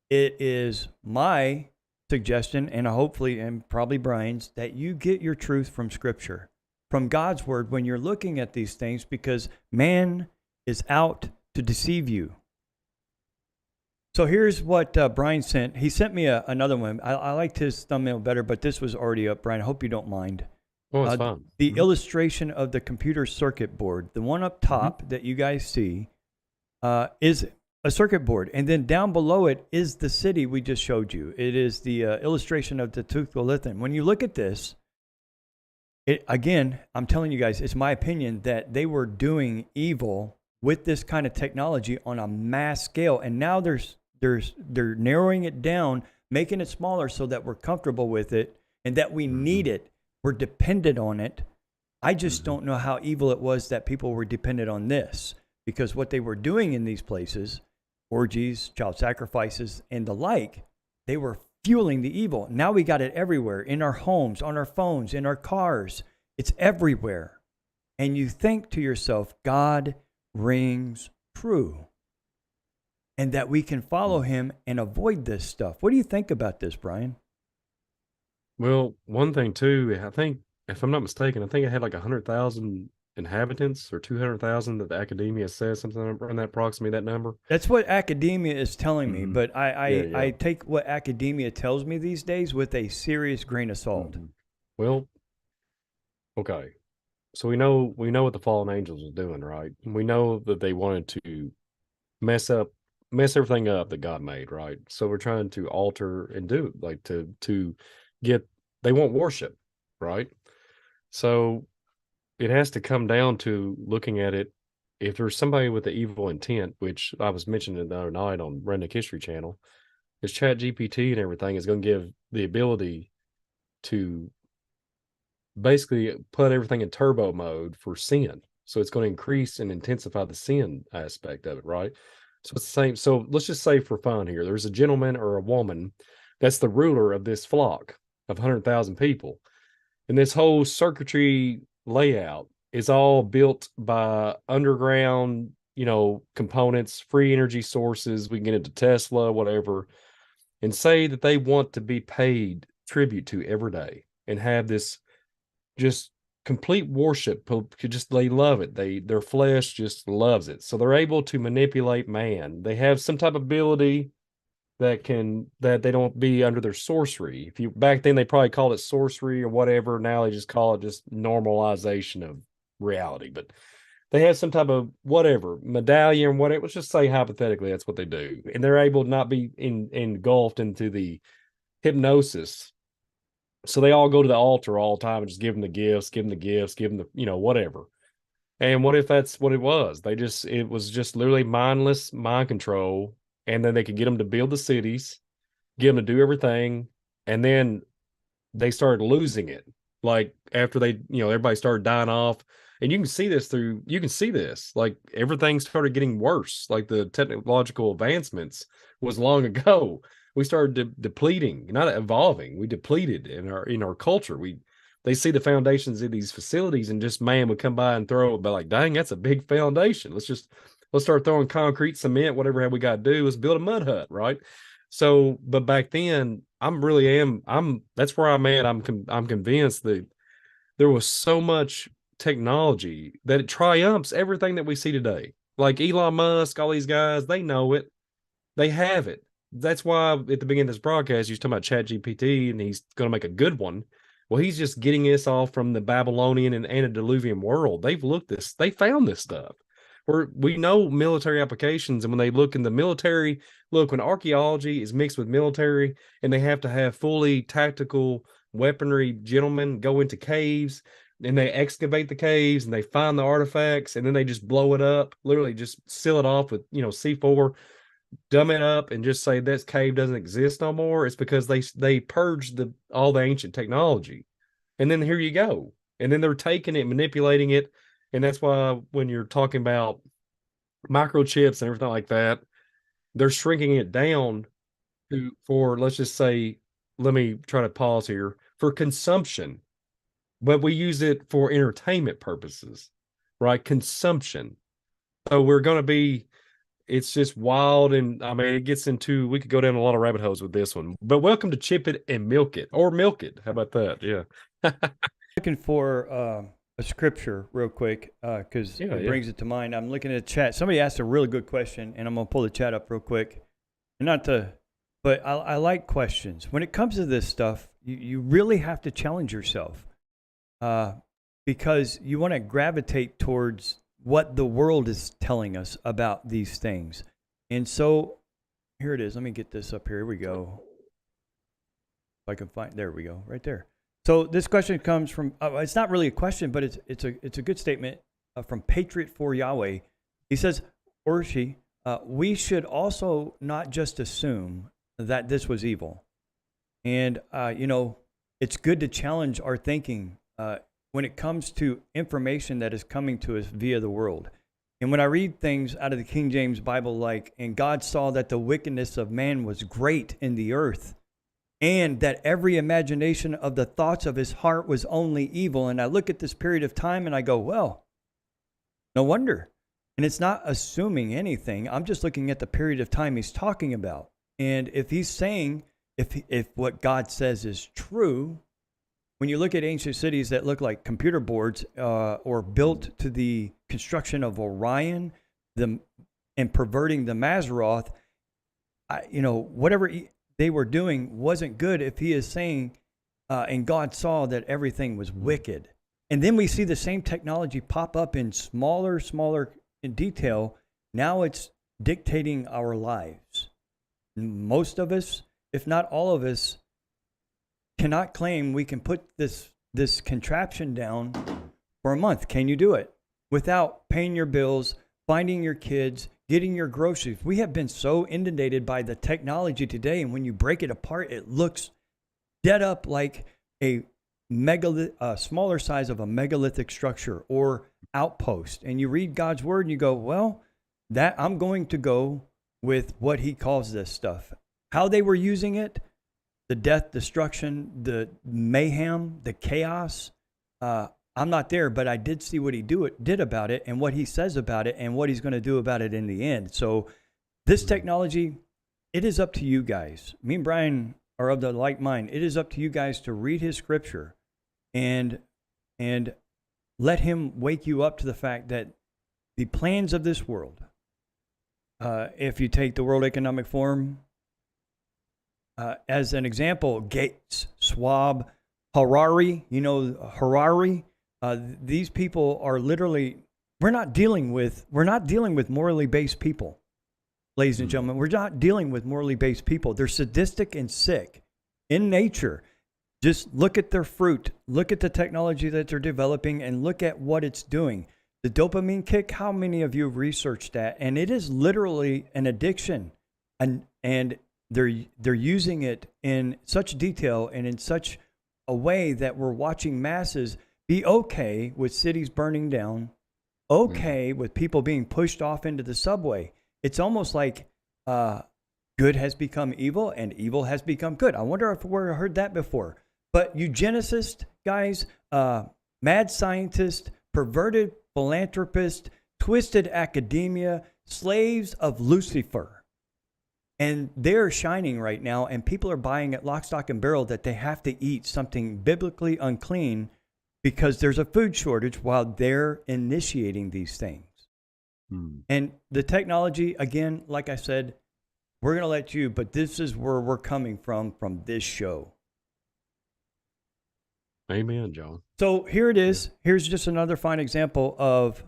it is my suggestion, and hopefully, and probably Brian's, that you get your truth from Scripture, from God's Word when you're looking at these things, because man is out to deceive you. So here's what Brian sent. He sent me another one. I liked his thumbnail better, but this was already up, Brian. I hope you don't mind. Oh, it's fine. The illustration of the computer circuit board, the one up top that you guys see, is a circuit board. And then down below it is the city we just showed you. It is the illustration of the Tuthalakan. When you look at this, again, I'm telling you guys, it's my opinion that they were doing evil with this kind of technology on a mass scale. And now they're narrowing it down, making it smaller so that we're comfortable with it and that we need it. We're dependent on it. I just don't know how evil it was that people were dependent on this, because what they were doing in these places, orgies, child sacrifices, and the like, they were fueling the evil. Now we got it everywhere, in our homes, on our phones, in our cars. It's everywhere. And you think to yourself, God rings true, and that we can follow him and avoid this stuff. What do you think about this, Brian? Well, one thing too, I think, if I'm not mistaken, I think it had like 100,000 inhabitants or 200,000 that the academia says, something around that, approximately that number. That's what academia is telling me, but I take what academia tells me these days with a serious grain of salt. Well, okay. So we know what the fallen angels are doing, right? We know that they wanted to mess everything up that God made, right? So we're trying to alter and do, like, to get, they want worship, right? So it has to come down to looking at it. If there's somebody with the evil intent, which I was mentioning the other night on Redneck History Channel, is Chat GPT and everything is going to give the ability to basically put everything in turbo mode for sin. So it's going to increase and intensify the sin aspect of it, right? So it's the same. So let's just say, for fun here, there's a gentleman or a woman that's the ruler of this flock of 100,000 people. And this whole circuitry layout is all built by underground, components, free energy sources. We can get into Tesla, whatever. and say that they want to be paid tribute to every day and have this just complete worship. Just they love it. Their flesh just loves it. So they're able to manipulate man. They have some type of ability that they don't be under their sorcery. If you back then they probably called it sorcery or whatever. Now they just call it just normalization of reality. But they have some type of whatever medallion, whatever. Let's just say hypothetically that's what they do, and they're able to not be engulfed into the hypnosis. So they all go to the altar all the time and just give them the gifts, give them the gifts, give them the whatever. And what if that's what it was? It was just literally mindless mind control, and then they could get them to build the cities, get them to do everything, and then they started losing it. Like after they, everybody started dying off. And you can see this, like everything started getting worse. Like the technological advancements was long ago. We started depleting, not evolving. We depleted in our culture. They see the foundations of these facilities, and just man would come by and throw it, but like, dang, that's a big foundation. Let's start throwing concrete, cement, whatever we got to do. Let's build a mud hut, right? So, but back then, that's where I'm at. I'm convinced that there was so much technology that it triumphs everything that we see today. Like Elon Musk, all these guys, they know it, they have it. That's why at the beginning of this broadcast, you was talking about Chat GPT, and he's going to make a good one. Well, he's just getting us all from the Babylonian and antediluvian world. They found this stuff. We know military applications, and when they look in the military, when archaeology is mixed with military, and they have to have fully tactical weaponry gentlemen go into caves, and they excavate the caves, and they find the artifacts, and then they just blow it up, literally just seal it off with C4, dumb it up, and just say this cave doesn't exist no more. It's because they purged all the ancient technology, and then here you go, and then they're taking it, manipulating it. And that's why when you're talking about microchips and everything like that, they're shrinking it down let's just say, let me try to pause here, for consumption, but we use it for entertainment purposes, right? Consumption. So it's just wild. And I mean, we could go down a lot of rabbit holes with this one, but welcome to Chip It and Milk It, or Milk It. How about that? Yeah. Looking for a scripture real quick because it brings it to mind. I'm looking at the chat. Somebody asked a really good question, and I'm going to pull the chat up real quick. But I like questions. When it comes to this stuff, you really have to challenge yourself because you want to gravitate towards what the world is telling us about these things. And so here it is. Let me get this up here. Here we go. If I can find, there we go, right there. So this question comes from, it's not really a question, but it's a good statement from Patriot for Yahweh. He says, or she, we should also not just assume that this was evil. And, it's good to challenge our thinking when it comes to information that is coming to us via the world. And when I read things out of the King James Bible, like, and God saw that the wickedness of man was great in the earth, and that every imagination of the thoughts of his heart was only evil. And I look at this period of time and I go, well, no wonder. And it's not assuming anything. I'm just looking at the period of time he's talking about. And if he's saying, if what God says is true, when you look at ancient cities that look like computer boards or built to the construction of Orion and perverting the Mazzaroth, whatever they were doing wasn't good if he is saying, and God saw that everything was wicked. And then we see the same technology pop up in smaller in detail. Now it's dictating our lives. Most of us, if not all of us, cannot claim we can put this contraption down for a month. Can you do it without paying your bills, finding your kids, getting your groceries? We have been so inundated by the technology today, and when you break it apart, it looks dead up like a smaller size of a megalithic structure or outpost. And you read God's word and you go, well, that I'm going to go with what he calls this stuff. How they were using it, the death, destruction, the mayhem, the chaos. I'm not there, but I did see what he did about it and what he says about it and what he's going to do about it in the end. So this technology, it is up to you guys. Me and Brian are of the like mind. It is up to you guys to read his scripture and and let him wake you up to the fact that the plans of this world, if you take the World Economic Forum as an example, Gates, Schwab, Harari, Harari, these people are literally, we're not dealing with morally based people, ladies and gentlemen. We're not dealing with morally based people. They're sadistic and sick in nature. Just look at their fruit, look at the technology that they're developing, and look at what it's doing. The dopamine kick, how many of you have researched that? And it is literally an addiction. And they're using it in such detail and in such a way that we're watching masses be okay with cities burning down, okay with people being pushed off into the subway. It's almost like good has become evil and evil has become good. I wonder if we've heard that before. But eugenicists, guys, mad scientists, perverted philanthropists, twisted academia, slaves of Lucifer. And they're shining right now, and people are buying at lock, stock, and barrel that they have to eat something biblically unclean because there's a food shortage while they're initiating these things. And the technology, again, like I said, we're going to let you, but this is where we're coming from this show. Amen, John. So here it is. Here's just another fine example of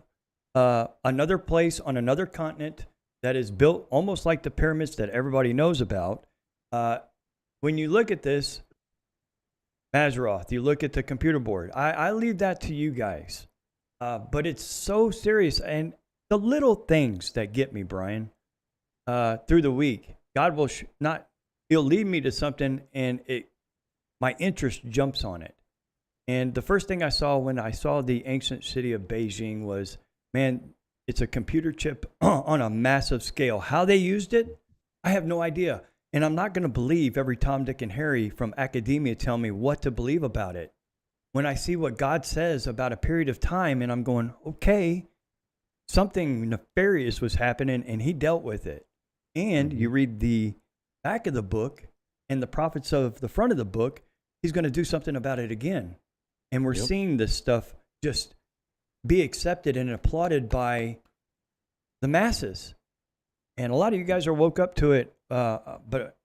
another place on another continent that is built almost like the pyramids that everybody knows about. When you look at this, Mazzaroth, you look at the computer board. I leave that to you guys. But it's so serious. And the little things that get me, Brian, through the week, God will he'll lead me to something and my interest jumps on it. And the first thing I saw when I saw the ancient city of Beijing was, man, it's a computer chip on a massive scale. How they used it, I have no idea. And I'm not going to believe every Tom, Dick, and Harry from academia tell me what to believe about it. When I see what God says about a period of time and I'm going, okay, something nefarious was happening and he dealt with it. And you read the back of the book and the prophets of the front of the book, he's going to do something about it again. And we're seeing this stuff just be accepted and applauded by the masses. And a lot of you guys are woke up to it, but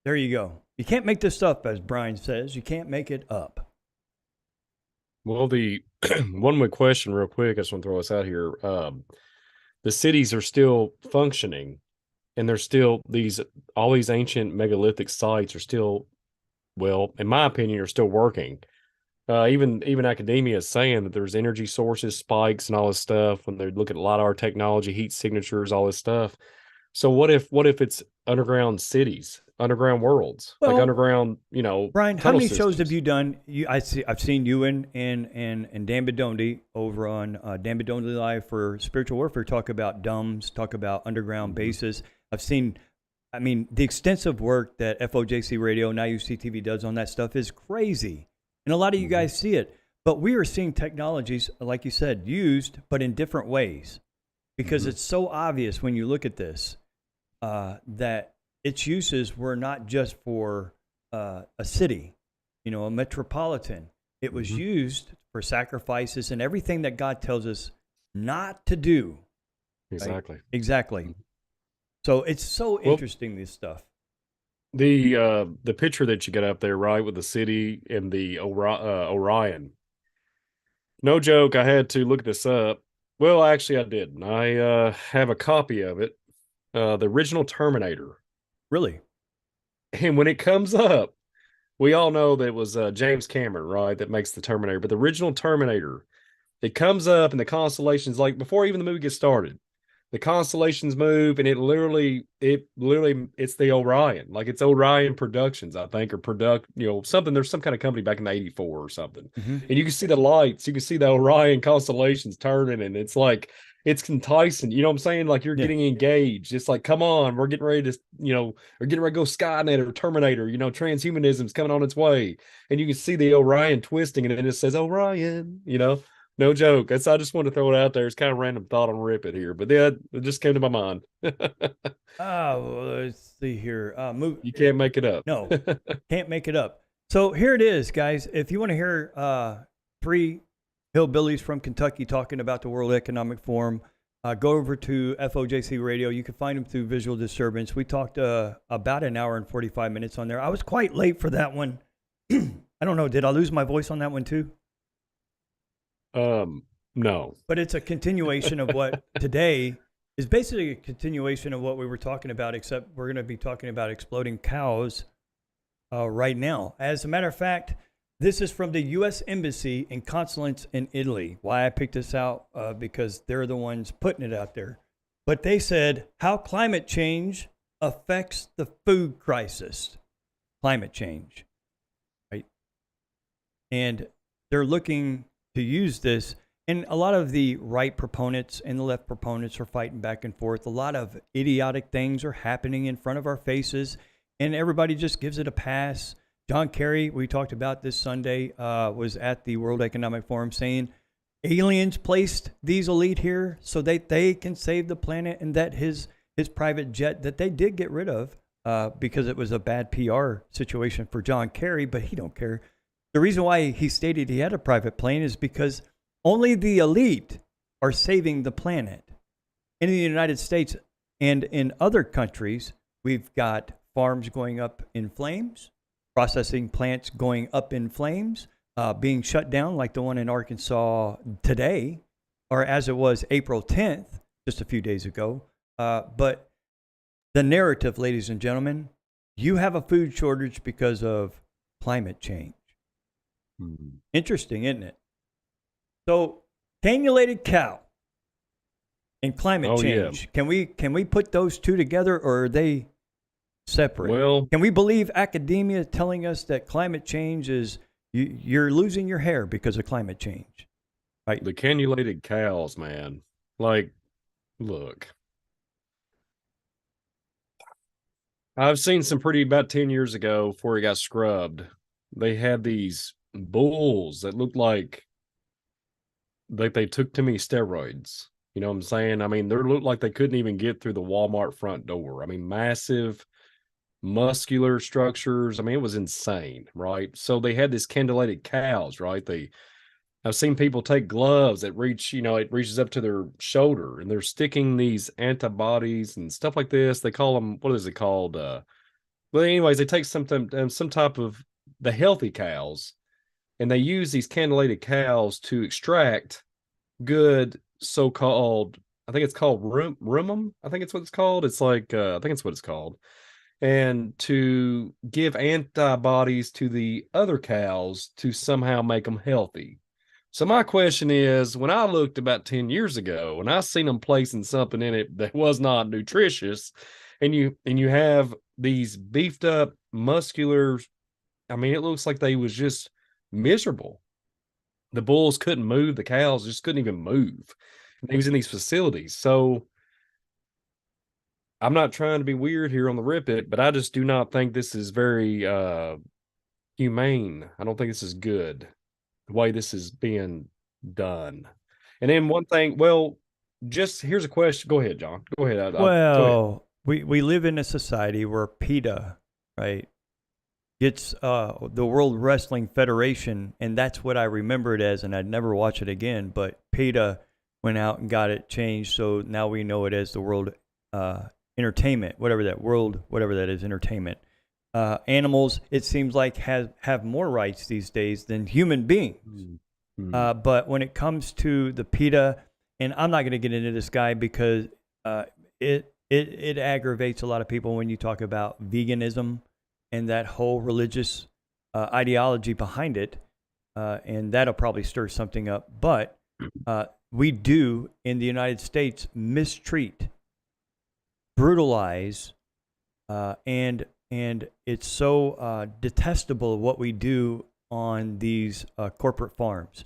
there you go. You can't make this up, as Brian says. You can't make it up. Well, the one more question real quick, I just want to throw this out here. The cities are still functioning, and there's still all these ancient megalithic sites are still, well, in my opinion, are still working. Even academia is saying that there's energy sources, spikes, and all this stuff when they look at a lot of our technology, heat signatures, all this stuff. So what if it's underground cities, underground worlds, like underground, Brian, how many shows have systems? you done? I've seen you and Dan Bidondi over on Dan Bidondi Live for Spiritual Warfare talk about DUMBs, talk about underground bases. I've seen, the extensive work that FOJC Radio, Now You See TV does on that stuff is crazy. And a lot of you guys see it. But we are seeing technologies, like you said, used, but in different ways. Because it's so obvious when you look at this that its uses were not just for a city, a metropolitan. It was used for sacrifices and everything that God tells us not to do. Exactly. Right? Exactly. So it's so interesting, this stuff. The picture that you got up there, right, with the city and the Orion. No joke, I had to look this up. Well, actually, I didn't. I have a copy of it, the original Terminator. Really? And when it comes up, we all know that it was James Cameron, right, that makes the Terminator. But the original Terminator, it comes up and the constellations, like before even the movie gets started, the constellations move, and it's the Orion, like it's Orion Productions, I think, or something. There's some kind of company back in '84 or something, and you can see the lights, you can see the Orion constellations turning, and it's like it's enticing. You know what I'm saying? Like you're getting engaged. It's like, come on, we're getting ready to, we're getting ready to go Skynet or Terminator. Transhumanism's coming on its way, and you can see the Orion twisting, and then it says Orion. No joke. I just want to throw it out there. It's kind of random thought on Rip It here, but yeah, it just came to my mind. Let's see here. You can't make it up. No, can't make it up. So here it is, guys. If you want to hear three hillbillies from Kentucky talking about the World Economic Forum, go over to FOJC Radio. You can find them through Visual Disturbance. We talked about an hour and 45 minutes on there. I was quite late for that one. I don't know. Did I lose my voice on that one too? No. But it's a continuation of what today is basically a continuation of what we were talking about, except we're going to be talking about exploding cows right now. As a matter of fact, this is from the U.S. Embassy and Consulates in Italy. Why I picked this out? Because they're the ones putting it out there. But they said how climate change affects the food crisis. Climate change, right? And they're looking to use this. And a lot of the right proponents and the left proponents are fighting back and forth. A lot of idiotic things are happening in front of our faces, and everybody just gives it a pass. John Kerry, we talked about this Sunday, was at the World Economic Forum saying aliens placed these elite here so that they can save the planet, and that his private jet that they did get rid of because it was a bad PR situation for John Kerry, but he don't care. The reason why he stated he had a private plane is because only the elite are saving the planet. In the United States and in other countries, we've got farms going up in flames, processing plants going up in flames, being shut down like the one in Arkansas today, or as it was April 10th, just a few days ago. But the narrative, ladies and gentlemen, you have a food shortage because of climate change. Interesting, isn't it? So, cannulated cow and climate change. Yeah. Can we put those two together, or are they separate? Well, can we believe academia telling us that climate change is you're losing your hair because of climate change? Right. The cannulated cows, man. Like, look. I've seen some about 10 years ago before he got scrubbed. They had these bulls that looked like they took too many steroids. You know what I'm saying? I mean, they looked like they couldn't even get through the Walmart front door. I mean, massive muscular structures. I mean, it was insane, right? So they had this cannulated cows, right? I've seen people take gloves that reach, it reaches up to their shoulder, and they're sticking these antibodies and stuff like this. They call them, what is it called? Well, anyways, they take some type of the healthy cows, and they use these cannulated cows to extract good so-called, I think it's called rumum. I think it's what it's called. It's like, I think it's what it's called. And to give antibodies to the other cows to somehow make them healthy. So my question is, when I looked about 10 years ago and I seen them placing something in it that was not nutritious, and you have these beefed up muscular, I mean, it looks like they was just miserable. The bulls couldn't move. The cows just couldn't even move. He was in these facilities. So I'm not trying to be weird here on the Rip It, but I just do not think this is very humane. I don't think this is good, the way this is being done. And then one thing, well, just here's a question. Go ahead, John. Go ahead. Go ahead. We live in a society where PETA, right, gets the World Wrestling Federation, and that's what I remember it as, and I'd never watch it again, but PETA went out and got it changed, so now we know it as the World Entertainment, whatever that is, entertainment. Animals, it seems like, have more rights these days than human beings. Mm-hmm. But when it comes to the PETA, and I'm not going to get into this guy because it aggravates a lot of people when you talk about veganism and that whole religious ideology behind it, and that'll probably stir something up. But we do, in the United States, mistreat, brutalize, and it's so detestable what we do on these corporate farms.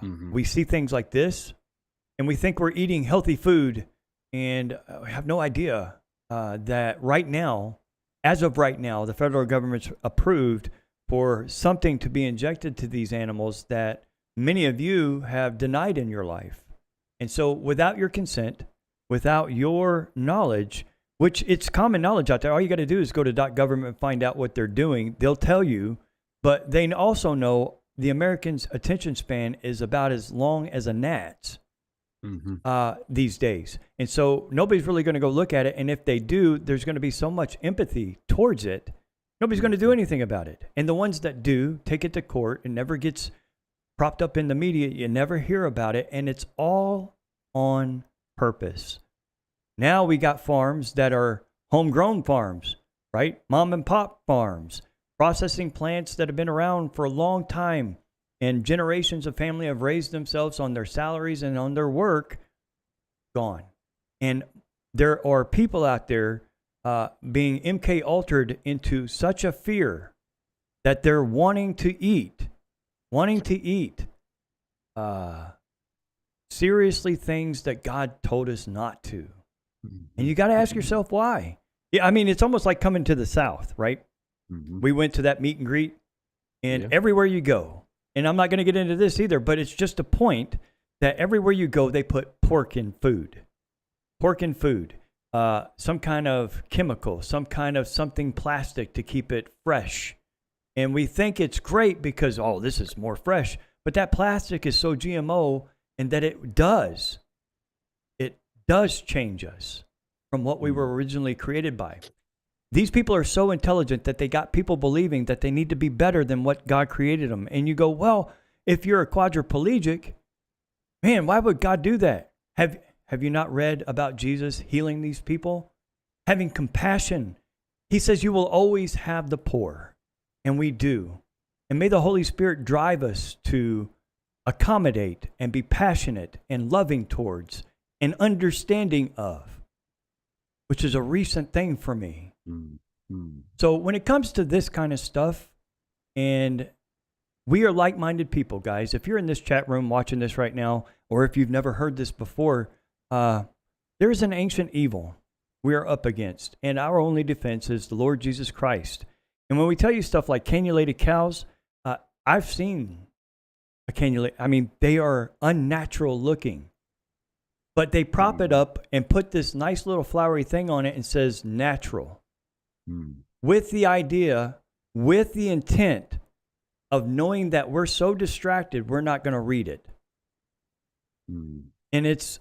Mm-hmm. We see things like this, and we think we're eating healthy food, and we have no idea that right now, as of right now, the federal government's approved for something to be injected to these animals that many of you have denied in your life. And so without your consent, without your knowledge, which it's common knowledge out there, all you got to do is go to .government and find out what they're doing. They'll tell you, but they also know the American's attention span is about as long as a gnat's these days. And so nobody's really going to go look at it. And if they do, there's going to be so much empathy towards it. Nobody's going to do anything about it. And the ones that do take it to court and never gets propped up in the media. You never hear about it. And it's all on purpose. Now we got farms that are homegrown farms, right? Mom and pop farms, processing plants that have been around for a long time. And generations of family have raised themselves on their salaries and on their work. Gone. And there are people out there being MK altered into such a fear that they're wanting to eat seriously things that God told us not to. And you got to ask yourself why. Yeah, I mean, it's almost like coming to the South, right? We went to that meet and greet, and everywhere you go, and I'm not going to get into this either, but it's just a point that everywhere you go, they put pork in food. Pork in food. Some kind of chemical, some kind of something plastic to keep it fresh. And we think it's great because, oh, this is more fresh. But that plastic is so GMO, and that it does change us from what we were originally created by. These people are so intelligent that they got people believing that they need to be better than what God created them. And you go, well, if you're a quadriplegic, man, why would God do that? Have you not read about Jesus healing these people? Having compassion. He says you will always have the poor. And we do. And may the Holy Spirit drive us to accommodate and be passionate and loving towards and understanding of, which is a recent thing for me. So when it comes to this kind of stuff, and we are like-minded people, guys. If you're in this chat room watching this right now, or if you've never heard this before, there is an ancient evil we are up against, and our only defense is the Lord Jesus Christ. And when we tell you stuff like cannulated cows, I've seen a cannulated. I mean, they are unnatural looking, but they prop it up and put this nice little flowery thing on it and says natural, with the idea, with the intent of knowing that we're so distracted, we're not going to read it. And it's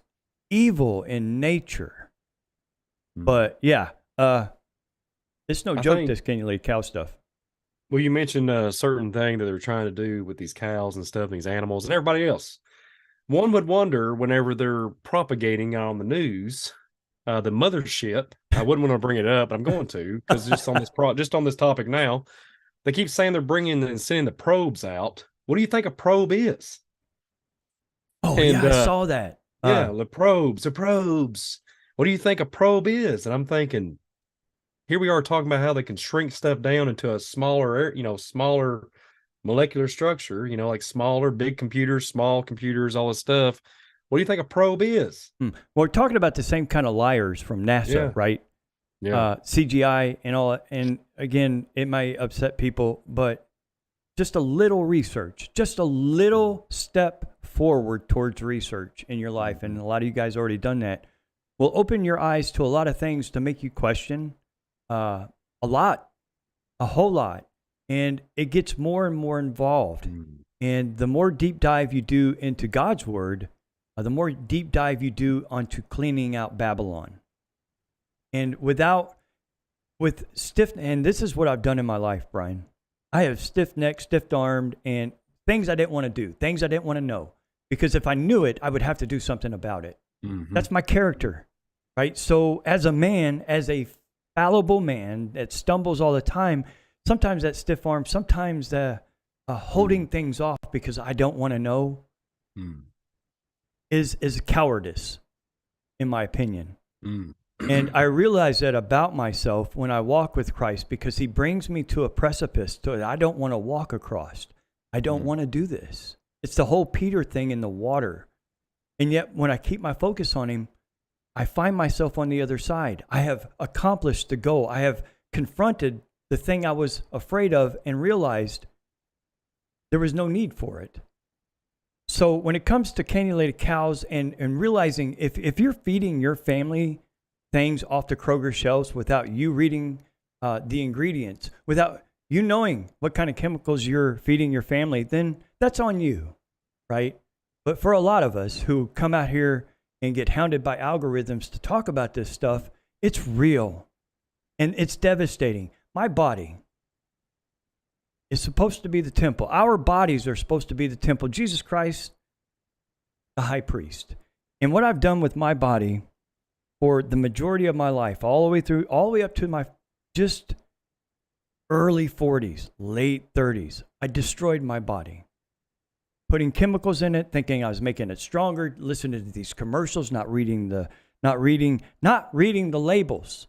evil in nature. But yeah, it's no joke, this cannulated cow stuff. Well, you mentioned a certain thing that they're trying to do with these cows and stuff, these animals and everybody else. One would wonder whenever they're propagating on the news, the mothership, I wouldn't want to bring it up, but I'm going to, because just on this topic now, they keep saying they're bringing and sending the probes out. What do you think a probe is? Oh, and, yeah, I saw that. Yeah, the probes. What do you think a probe is? And I'm thinking, here we are talking about how they can shrink stuff down into a smaller molecular structure, like smaller, big computers, small computers, all this stuff. What do you think a probe is? Well, we're talking about the same kind of liars from NASA, right? Yeah. CGI and all. And again, it might upset people, but just a little research, just a little step forward towards research in your life. And a lot of you guys already done that. Will open your eyes to a lot of things to make you question a whole lot. And it gets more and more involved. And the more deep dive you do into God's word, the more deep dive you do onto cleaning out Babylon. And and this is what I've done in my life, Brian. I have stiff-necked, stiff-armed, and things I didn't want to do, things I didn't want to know. Because if I knew it, I would have to do something about it. That's my character, right? So as a man, as a fallible man that stumbles all the time, sometimes that stiff arm, sometimes the holding things off because I don't want to know is cowardice, in my opinion. And I realize that about myself when I walk with Christ, because he brings me to a precipice that I don't want to walk across. I don't want to do this. It's the whole Peter thing in the water. And yet when I keep my focus on him, I find myself on the other side. I have accomplished the goal. I have confronted the thing I was afraid of and realized there was no need for it. So when it comes to cannulated cows and realizing if you're feeding your family things off the Kroger shelves without you reading the ingredients, without you knowing what kind of chemicals you're feeding your family, then that's on you, right? But for a lot of us who come out here and get hounded by algorithms to talk about this stuff, it's real and it's devastating. My body is supposed to be the temple. Our bodies are supposed to be the temple. Jesus Christ, the high priest. And what I've done with my body for the majority of my life, all the way up to my just early 40s, late 30s, I destroyed my body. Putting chemicals in it, thinking I was making it stronger, listening to these commercials, not reading the labels.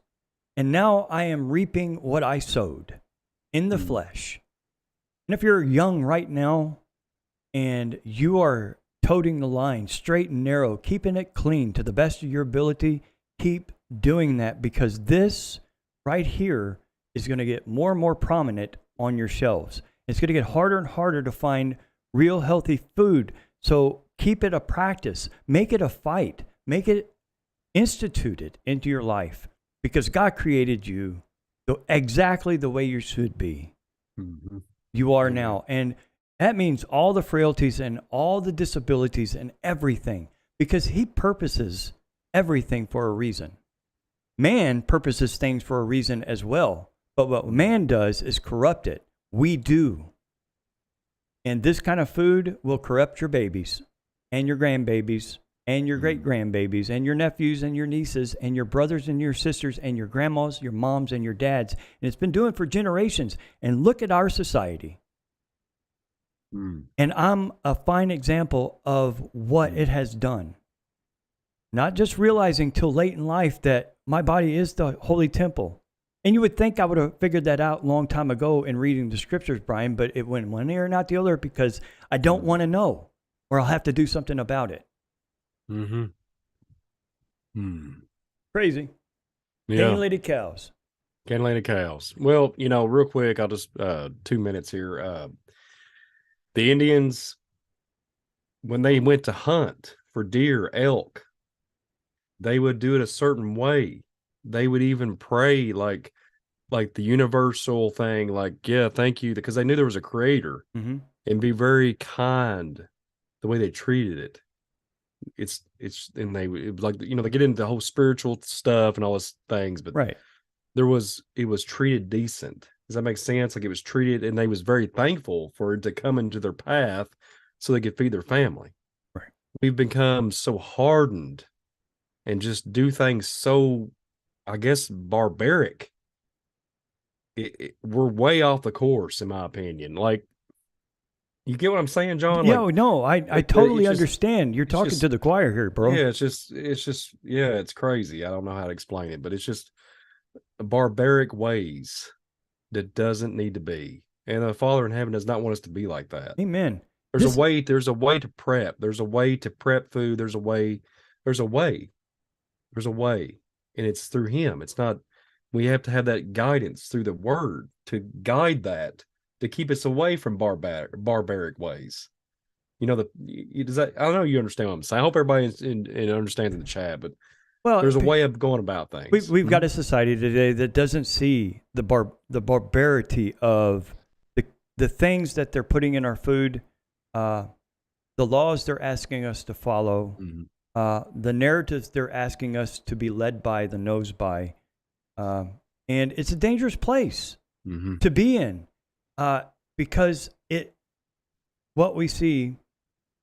And now I am reaping what I sowed in the flesh. And if you're young right now and you are toting the line straight and narrow, keeping it clean to the best of your ability, keep doing that, because this right here is going to get more and more prominent on your shelves. It's going to get harder and harder to find real healthy food. So keep it a practice. Make it a fight. Make it instituted into your life, because God created you exactly the way you should be. Mm-hmm. You are now. And that means all the frailties and all the disabilities and everything, because he purposes everything for a reason. Man purposes things for a reason as well. But what man does is corrupt it. We do. And this kind of food will corrupt your babies and your grandbabies and your great-grandbabies and your nephews and your nieces and your brothers and your sisters and your grandmas, your moms and your dads. And it's been doing it for generations. And look at our society. And I'm a fine example of what it has done. Not just realizing till late in life that my body is the holy temple. And you would think I would have figured that out a long time ago in reading the scriptures, Brian, but it went one ear, not the other, because I don't want to know, or I'll have to do something about it. Crazy. Yeah. Cannulated cows. Cannulated cows. Well, real quick, I'll just 2 minutes here. The Indians, when they went to hunt for deer, elk, they would do it a certain way. They would even pray like the universal thing, like, yeah, thank you, because they knew there was a creator, and be very kind the way they treated it. And they like, they get into the whole spiritual stuff and all those things, but right. it was treated decent. Does that make sense? Like, it was treated, and they was very thankful for it to come into their path so they could feed their family. Right. We've become so hardened and just do things so, I guess, barbaric. We're way off the course, in my opinion. Like, you get what I'm saying, John? Yeah, no, I totally understand. You're talking to the choir here, bro. Yeah, it's crazy. I don't know how to explain it, but it's just barbaric ways that doesn't need to be. And the Father in heaven does not want us to be like that. Amen. There's a way to prep. There's a way to prep food. There's a way. And it's through him. It's not, we have to have that guidance through the word to guide that, to keep us away from barbaric ways. I know you understand what I'm saying. I hope everybody understands in the chat, but there's a way of going about things. We've got a society today that doesn't see the barbarity of the things that they're putting in our food, the laws they're asking us to follow, the narratives they're asking us to be led by, the nose by. And it's a dangerous place to be in, because what we see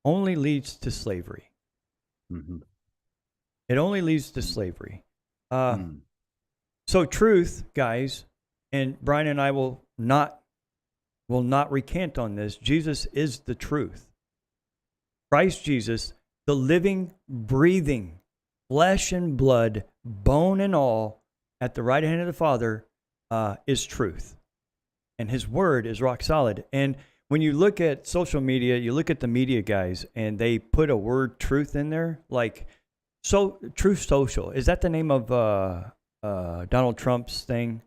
only leads to slavery. It only leads to slavery. So truth, guys, and Brian and I will not recant on this. Jesus is the truth. Christ Jesus, the living, breathing, flesh and blood, bone and all, at the right hand of the Father, is truth. And his word is rock solid. And when you look at social media, you look at the media guys, and they put a word truth in there, like Truth Social. Is that the name of Donald Trump's thing?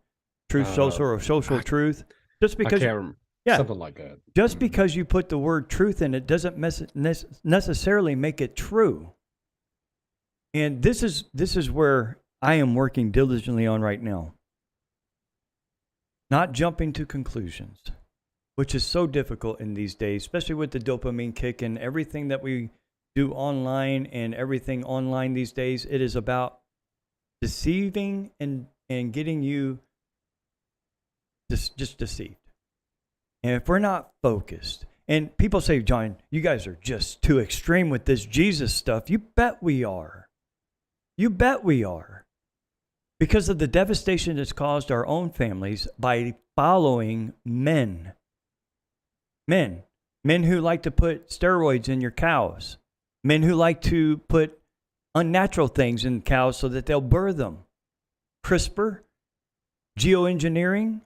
Truth Social or Social Truth? Just because Yeah. something like that. Just because you put the word truth in it doesn't necessarily make it true. And this is where I am working diligently on right now. Not jumping to conclusions, which is so difficult in these days, especially with the dopamine kick and everything that we do online and everything online these days. It is about deceiving and getting you just deceived. And if we're not focused, and people say, John, you guys are just too extreme with this Jesus stuff. You bet we are. You bet we are. Because of the devastation that's caused our own families by following men. Men who like to put steroids in your cows. Men who like to put unnatural things in cows so that they'll birth them. CRISPR, geoengineering.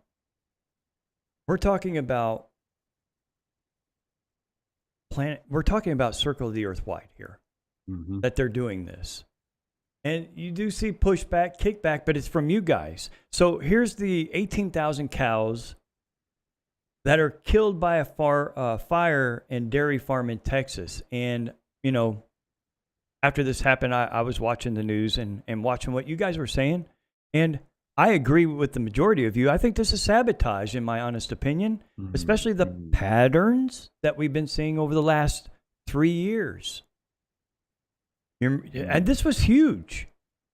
We're talking about we're talking about circle of the earth wide here. That they're doing this. And you do see pushback, kickback, but it's from you guys. So here's the 18,000 cows that are killed by a fire and dairy farm in Texas. And, you know, after this happened, I was watching the news and watching what you guys were saying. And I agree with the majority of you. I think this is sabotage, in my honest opinion, especially the patterns that we've been seeing over the last 3 years. And this was huge.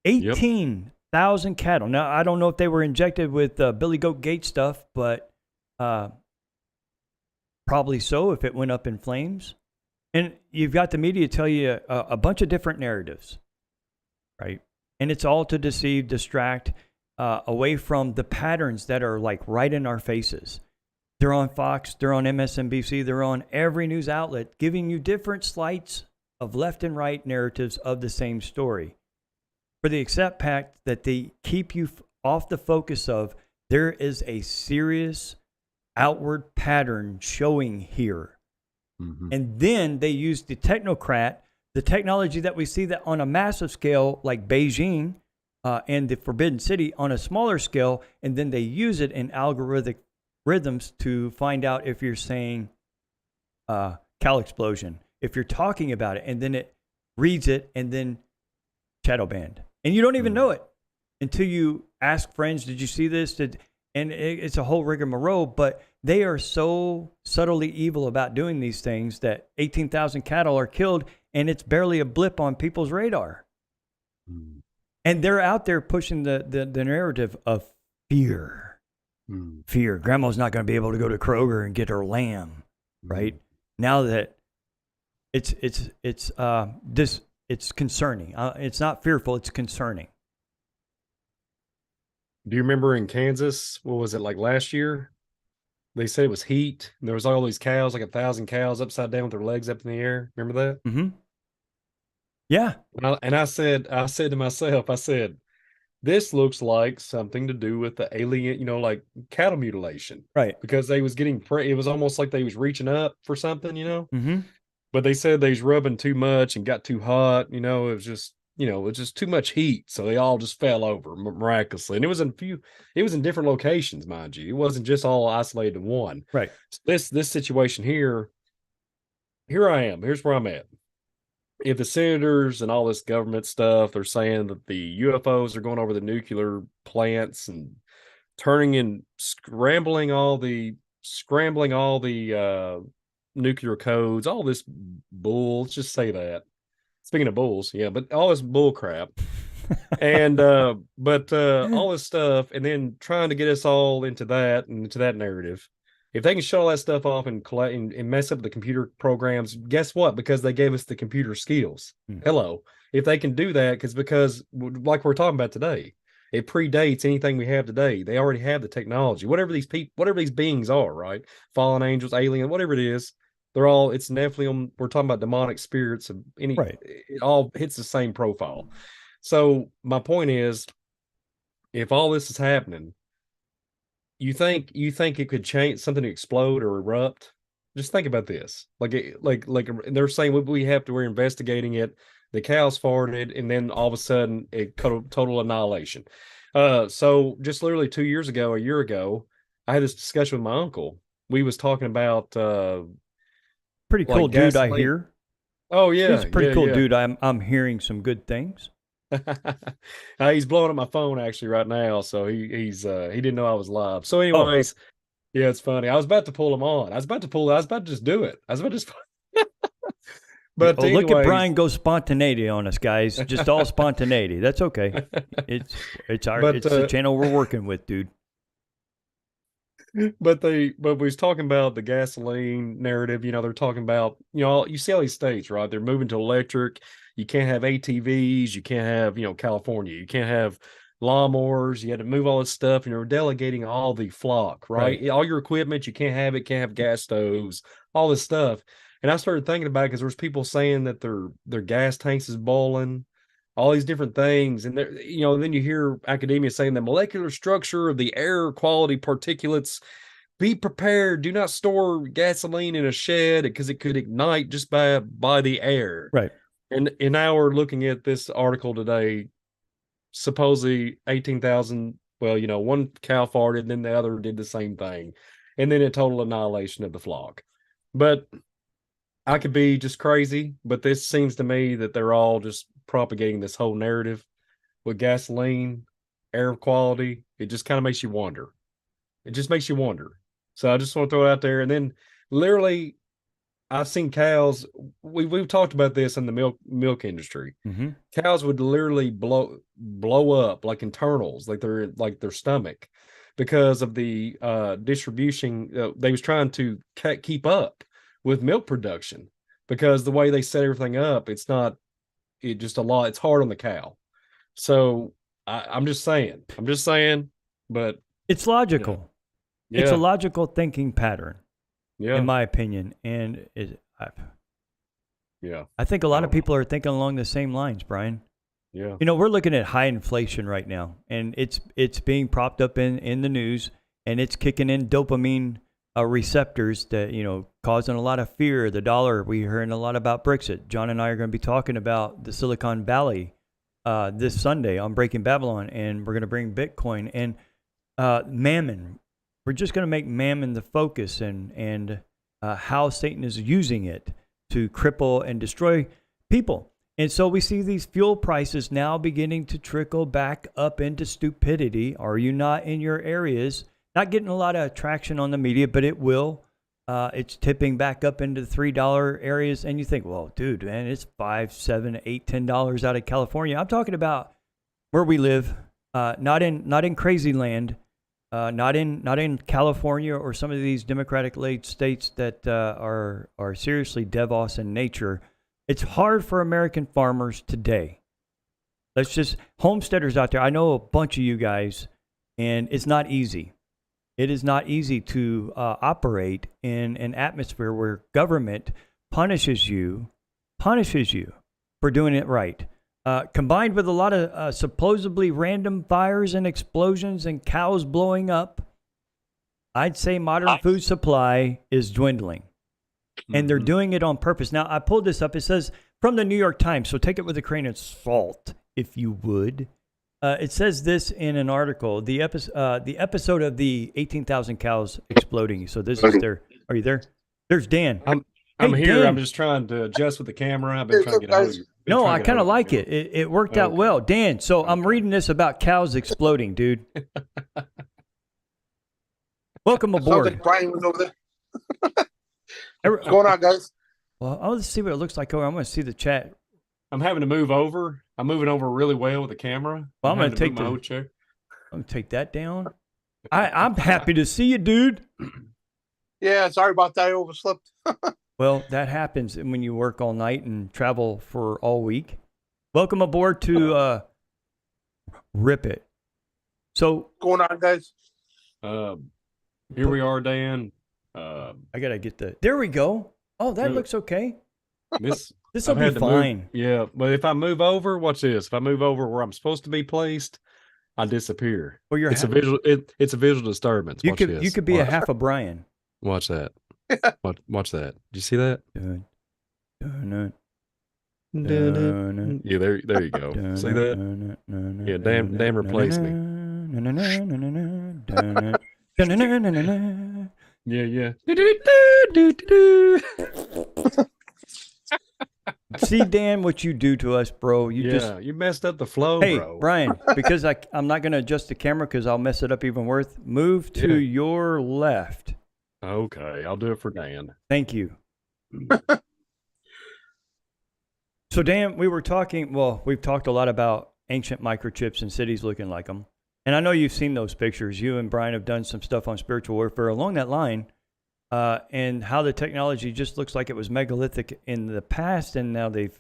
18,000 cattle. Now, I don't know if they were injected with Billy Goat Gate stuff, but probably so if it went up in flames. And you've got the media tell you a bunch of different narratives, right? And it's all to deceive, distract away from the patterns that are like right in our faces. They're on Fox, they're on MSNBC, they're on every news outlet, giving you different slights of left and right narratives of the same story. For the exact fact that they keep you off the focus of there is a serious outward pattern showing here. And then they use the technocrat, the technology that we see that on a massive scale like Beijing and the Forbidden City on a smaller scale, and then they use it in algorithmic rhythms to find out if you're saying cow explosion, if you're talking about it, and then it reads it and then shadow banned. And you don't even know it until you ask friends, did you see this? And it's a whole rigmarole, but they are so subtly evil about doing these things that 18,000 cattle are killed, and it's barely a blip on people's radar. And they're out there pushing the narrative of fear. Fear. Grandma's not going to be able to go to Kroger and get her lamb, right? Now that it's concerning. It's not fearful. It's concerning. Do you remember in Kansas, what was it, like last year? They said it was heat. And there was all these cows, like 1,000 cows upside down with their legs up in the air. Remember that? Yeah. And I said to myself, I said, this looks like something to do with the alien, like cattle mutilation. Right. Because they was getting, it was almost like they was reaching up for something. But they said they was rubbing too much and got too hot. It was just, it was just too much heat. So they all just fell over miraculously. And it was in different locations, mind you. It wasn't just all isolated to one. Right. So this situation here I am. Here's where I'm at. If the senators and all this government stuff, they're saying that the UFOs are going over the nuclear plants and scrambling all the nuclear codes, all this bull. Let's just say that. Speaking of bulls, yeah, but all this bull crap. And all this stuff, and then trying to get us all into that narrative. If they can shut all that stuff off and collect and mess up the computer programs, guess what? Because they gave us the computer skills. Hello. If they can do that, because like we're talking about today, it predates anything we have today. They already have the technology. Whatever these beings are, right? Fallen angels, alien, whatever it is, it's Nephilim. We're talking about demonic spirits of Right. It all hits the same profile. So my point is, if all this is happening, you think it could change, something to explode or erupt? Just think about this. Like they're saying we're investigating it. The cows farted, and then all of a sudden it total annihilation. So just literally a year ago, I had this discussion with my uncle, we was talking about Pretty cool like dude, I gasoline. hear. Oh He's yeah, a pretty yeah, cool yeah. dude. I'm hearing some good things. He's blowing up my phone actually right now, so he didn't know I was live. So, Oh, anyways, yeah, it's funny. I was about to pull him on. I was about to just do it. I was about to just, yeah. but Oh, look at anyways, Brian go spontaneity on us, guys. Just all spontaneity. That's okay. It's but it's the channel we're working with, dude. but we was talking about the gasoline narrative. They're talking about, you see all these states, right? They're moving to electric. You can't have ATVs. You can't have, California. You can't have lawnmowers. You had to move all this stuff, and you're delegating all the flock, Right. right? All your equipment, you can't have it. Can't have gas stoves. All this stuff. And I started thinking about it because there was people saying that their gas tanks is boiling, all these different things. And there, then you hear academia saying the molecular structure of the air quality particulates. Be prepared. Do not store gasoline in a shed because it could ignite just by the air. Right. And now we're looking at this article today. Supposedly 18,000. Well, one cow farted, and then the other did the same thing, and then a total annihilation of the flock. But I could be just crazy, but this seems to me that they're all just propagating this whole narrative with gasoline, air quality. It just kind of makes you wonder. It just makes you wonder. So I just want to throw it out there. And then literally, I've seen cows. We've talked about this in the milk industry. Mm-hmm. Cows would literally blow up like internals, like their stomach, because of the distribution. They was trying to keep up with milk production, because the way they set everything up, it's not. It just a lot. It's hard on the cow. So I'm just saying. I'm just saying. But It's you know, logical. It's a yeah, logical thinking pattern, in yeah, my opinion, and yeah. I think a I lot of don't know. people are thinking along the same lines, Brian. Yeah. We're looking at high inflation right now, and it's being propped up in the news, and it's kicking in dopamine receptors that causing a lot of fear. The dollar. We're hearing a lot about Brexit. John and I are going to be talking about the Silicon Valley this Sunday on Breaking Babylon, and we're going to bring Bitcoin and mammon. We're just going to make mammon the focus, and how Satan is using it to cripple and destroy people. And so we see these fuel prices now beginning to trickle back up into stupidity. Are you not in your areas? Not getting a lot of traction on the media, but it will. It's tipping back up into the $3 areas. And you think, well, dude, man, it's $5, $7, $8, $10 out of California. I'm talking about where we live, not in crazy land, not in California or some of these democratic-led states that are seriously Devos in nature. It's hard for American farmers today. Let's just, homesteaders out there, I know a bunch of you guys, and it's not easy. It is not easy to operate in an atmosphere where government punishes you for doing it right. Combined with a lot of supposedly random fires and explosions and cows blowing up, I'd say modern food supply is dwindling. And they're doing it on purpose. Now, I pulled this up. It says from the New York Times, so take it with a grain of salt, if you would. It says this in an article, the episode of the 18,000 cows exploding. So this is their, are you there? There's Dan. I'm Hey, here. I'm Dan. just trying to adjust with the camera. I've been trying to get a hold of Guys, you. No, I kind of like it. It worked out Okay. well. Dan, so I'm Okay. reading this about cows exploding, dude. Welcome sounds aboard. like Brian was over there. What's going on, guys? Well, I'll just see what it looks like. I'm going to see the chat. I'm having to move over. I'm moving over really well with the camera. Well, I'm having gonna take move my the- old chair. I'm going to take that down. I'm happy to see you, dude. Yeah, sorry about that. I overslept. Well, that happens when you work all night and travel for all week. Welcome aboard to Rip It. So, What's going on, guys? Here we are, Dan. I got to get the, there we go. Oh, that looks okay. This This will I've be had to move- fine. Yeah, but if I move over, watch this. If I move over where I'm supposed to be placed, I disappear. Well, you're It's a visual. It's a visual disturbance. you Watch could this. you could be a Watch. half a Brian. Watch that. Watch that. Did you see that? Dun, dun, Yeah, there you go. See that? Yeah, Dan replaced me. Yeah. Do-do-do-do-do-do. See, Dan, what you do to us, bro. You messed up the flow, Hey, bro. Brian, because I'm not going to adjust the camera because I'll mess it up even worse. Move to your left. Okay, I'll do it for Dan. Thank you. So, Dan, we've talked a lot about ancient microchips and cities looking like them. And I know you've seen those pictures. You and Brian have done some stuff on spiritual warfare along that line, and how the technology just looks like it was megalithic in the past, and now they've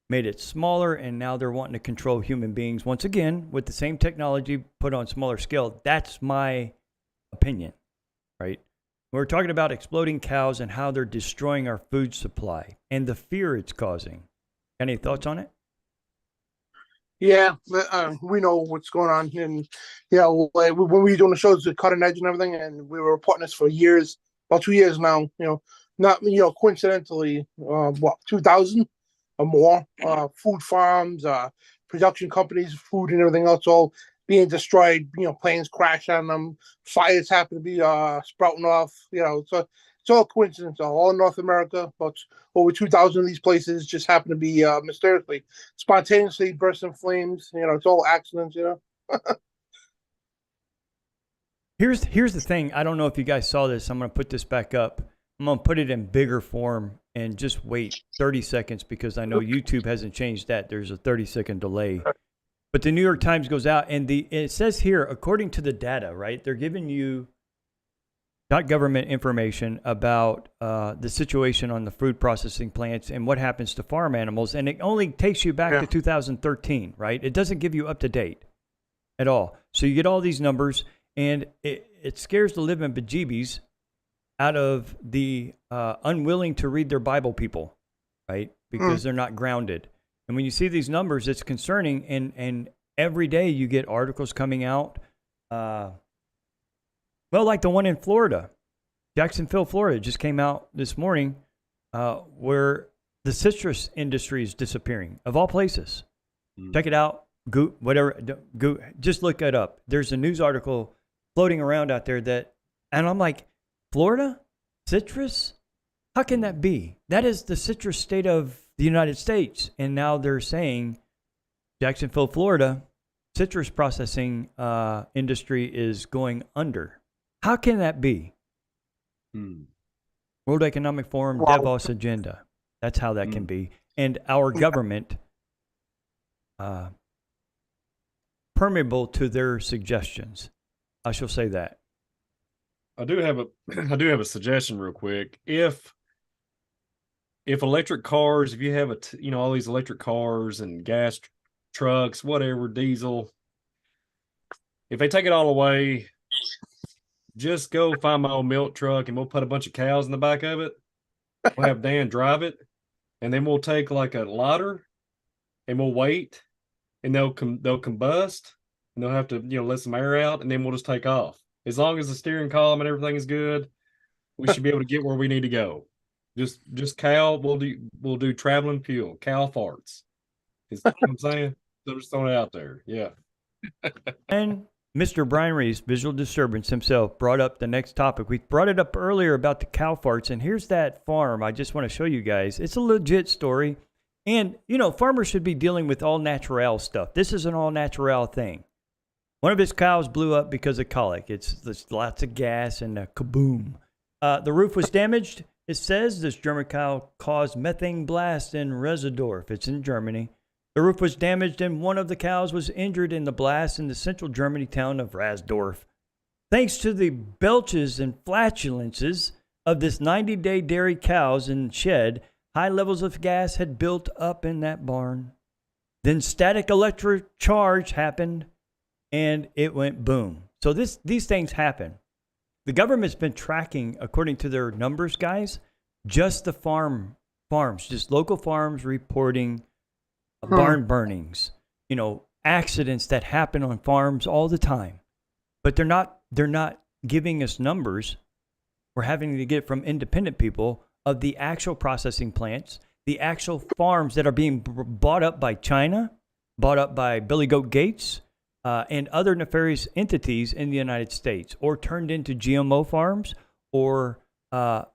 made it smaller, and now they're wanting to control human beings once again with the same technology put on smaller scale. That's my opinion, right? We're talking about exploding cows and how they're destroying our food supply and the fear it's causing. Any thoughts on it? Yeah, we know what's going on, and like, when we were doing the shows, the cutting edge and everything, and we were reporting this for years, about 2 years now. Not coincidentally, 2000 or more food farms, production companies, food and everything else, all being destroyed. Planes crash on them, fires happen to be sprouting off. It's all coincidence. All in North America, but over 2,000 of these places just happen to be mysteriously, spontaneously burst in flames. It's all accidents. Here's the thing. I don't know if you guys saw this. I'm going to put this back up. I'm going to put it in bigger form and just wait 30 seconds because I know YouTube hasn't changed that. There's a 30-second delay. But the New York Times goes out, and it says here, according to the data, right, they're giving you not government information about the situation on the food processing plants and what happens to farm animals. And it only takes you back to 2013, right? It doesn't give you up to date at all. So you get all these numbers, and it scares the living bejeebies out of the unwilling to read their Bible people, right? Because they're not grounded. And when you see these numbers, it's concerning. And every day you get articles coming out. Well, like the one in Florida, Jacksonville, Florida, just came out this morning, where the citrus industry is disappearing, of all places. Check it out. Just look it up. There's a news article floating around out there and I'm like, Florida? Citrus? How can that be? That is the citrus state of the United States. And now they're saying Jacksonville, Florida, citrus processing industry is going under. How can that be? World Economic Forum, Davos agenda. That's how that can be. And our government permeable to their suggestions. I shall say that. I do have a suggestion real quick. If electric cars, if you have all these electric cars and gas trucks, whatever, diesel, if they take it all away, just go find my old milk truck and we'll put a bunch of cows in the back of it. We'll have Dan drive it, and then we'll take like a lighter and we'll wait, and they'll combust, and they'll have to let some air out, and then we'll just take off. As long as the steering column and everything is good, we should be able to get where we need to go. Just cow. We'll do traveling fuel. Cow farts. Is what I'm saying? So just throwing it out there. Yeah. And Mr. Brian Reece, visual disturbance himself, brought up the next topic. We brought it up earlier about the cow farts, and here's that farm. I just want to show you guys. It's a legit story. And, farmers should be dealing with all natural stuff. This is an all natural thing. One of his cows blew up because of colic. There's lots of gas and a kaboom. The roof was damaged. It says this German cow caused methane blast in Resedorf. It's in Germany. The roof was damaged, and one of the cows was injured in the blast in the central Germany town of Rasdorf. Thanks to the belches and flatulences of this 90-day dairy cows in shed, high levels of gas had built up in that barn. Then static electric charge happened, and it went boom. So these things happen. The government's been tracking, according to their numbers, guys, just the farms, just local farms reporting barn burnings, accidents that happen on farms all the time. But they're not giving us numbers. We're having to get from independent people of the actual processing plants, the actual farms that are being bought up by China, bought up by Billy Goat Gates, and other nefarious entities in the United States, or turned into GMO farms, or the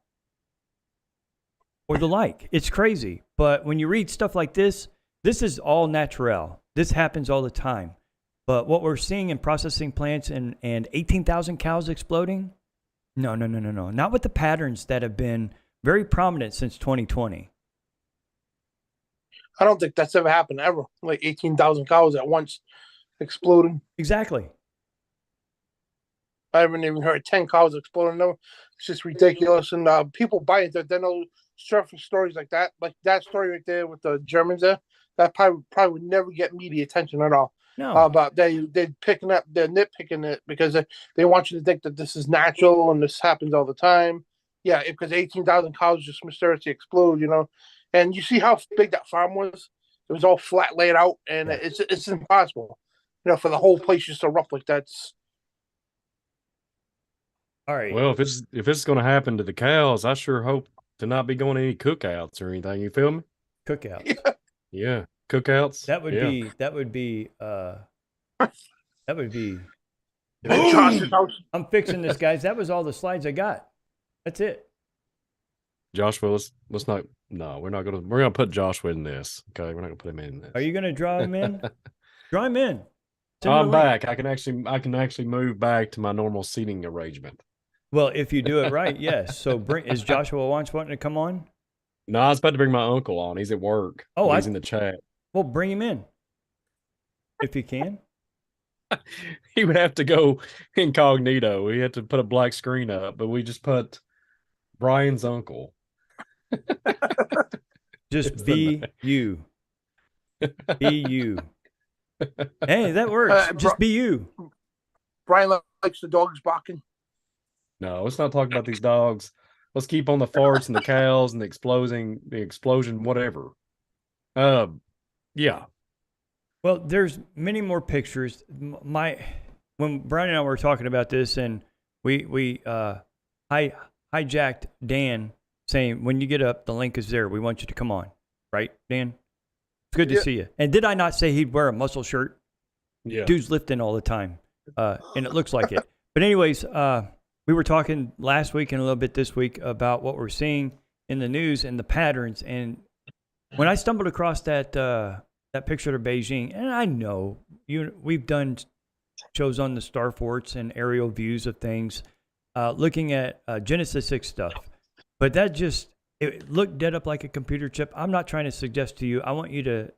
like. It's crazy. But when you read stuff like this is all natural. This happens all the time. But what we're seeing in processing plants and 18,000 cows exploding, no. Not with the patterns that have been very prominent since 2020. I don't think that's ever happened ever. Like 18,000 cows at once exploding. Exactly. I haven't even heard 10 cows exploding. No, it's just ridiculous. And people buy into it. They know surface stories like that story right there with the Germans there. That probably would never get media attention at all. No. But they're nitpicking it because they want you to think that this is natural and this happens all the time. Yeah, because 18,000 cows just mysteriously explode, And you see how big that farm was? It was all flat laid out, and it's impossible, for the whole place just to erupt like that. All right. Well, if it's going to happen to the cows, I sure hope to not be going to any cookouts or anything. You feel me? Cookouts. Yeah, cookouts. That would be. I'm fixing this, guys. That was all the slides I got. That's it. Joshua, let's not. No, we're gonna put Joshua in this. Okay, we're not gonna put him in this. Are you gonna draw him in? Draw him in. I'm back. I can actually move back to my normal seating arrangement. Well, if you do it right, yes. So is Joshua wanting to come on? No, I was about to bring my uncle on. He's at work. Oh, he's in the chat. Well, bring him in if you can. He would have to go incognito. We had to put a black screen up, but we just put Brian's uncle. Just be you. Be you. Hey, that works. Just be you. Brian likes the dogs barking. No, let's not talk about these dogs. Let's keep on the farts and the cows and the explosion, whatever. Yeah. Well, there's many more pictures. When Brian and I were talking about this, and we hijacked Dan saying, when you get up, the link is there. We want you to come on. Right, Dan? It's good to see you. And did I not say he'd wear a muscle shirt? Yeah. Dude's lifting all the time. And it looks like it. But anyways, we were talking last week and a little bit this week about what we're seeing in the news and the patterns. And when I stumbled across that picture of Beijing, and I know we've done shows on the star forts and aerial views of things, looking at Genesis 6 stuff. But it looked dead up like a computer chip. I'm not trying to suggest to you. I want you to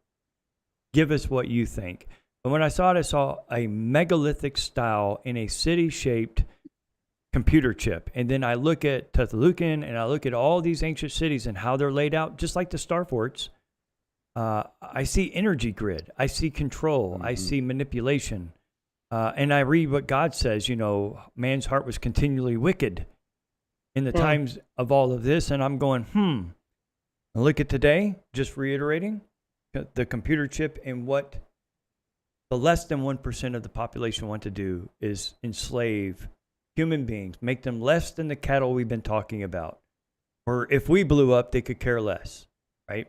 give us what you think. But when I saw it, I saw a megalithic style in a city-shaped computer chip. And then I look at Teotihuacan and I look at all these ancient cities and how they're laid out, just like the star forts. I see energy grid. I see control. Mm-hmm. I see manipulation. And I read what God says, man's heart was continually wicked in the times of all of this. And I'm going, And look at today, just reiterating, the computer chip and what the less than 1% of the population want to do is enslave human beings, make them less than the cattle we've been talking about. Or if we blew up, they could care less, right?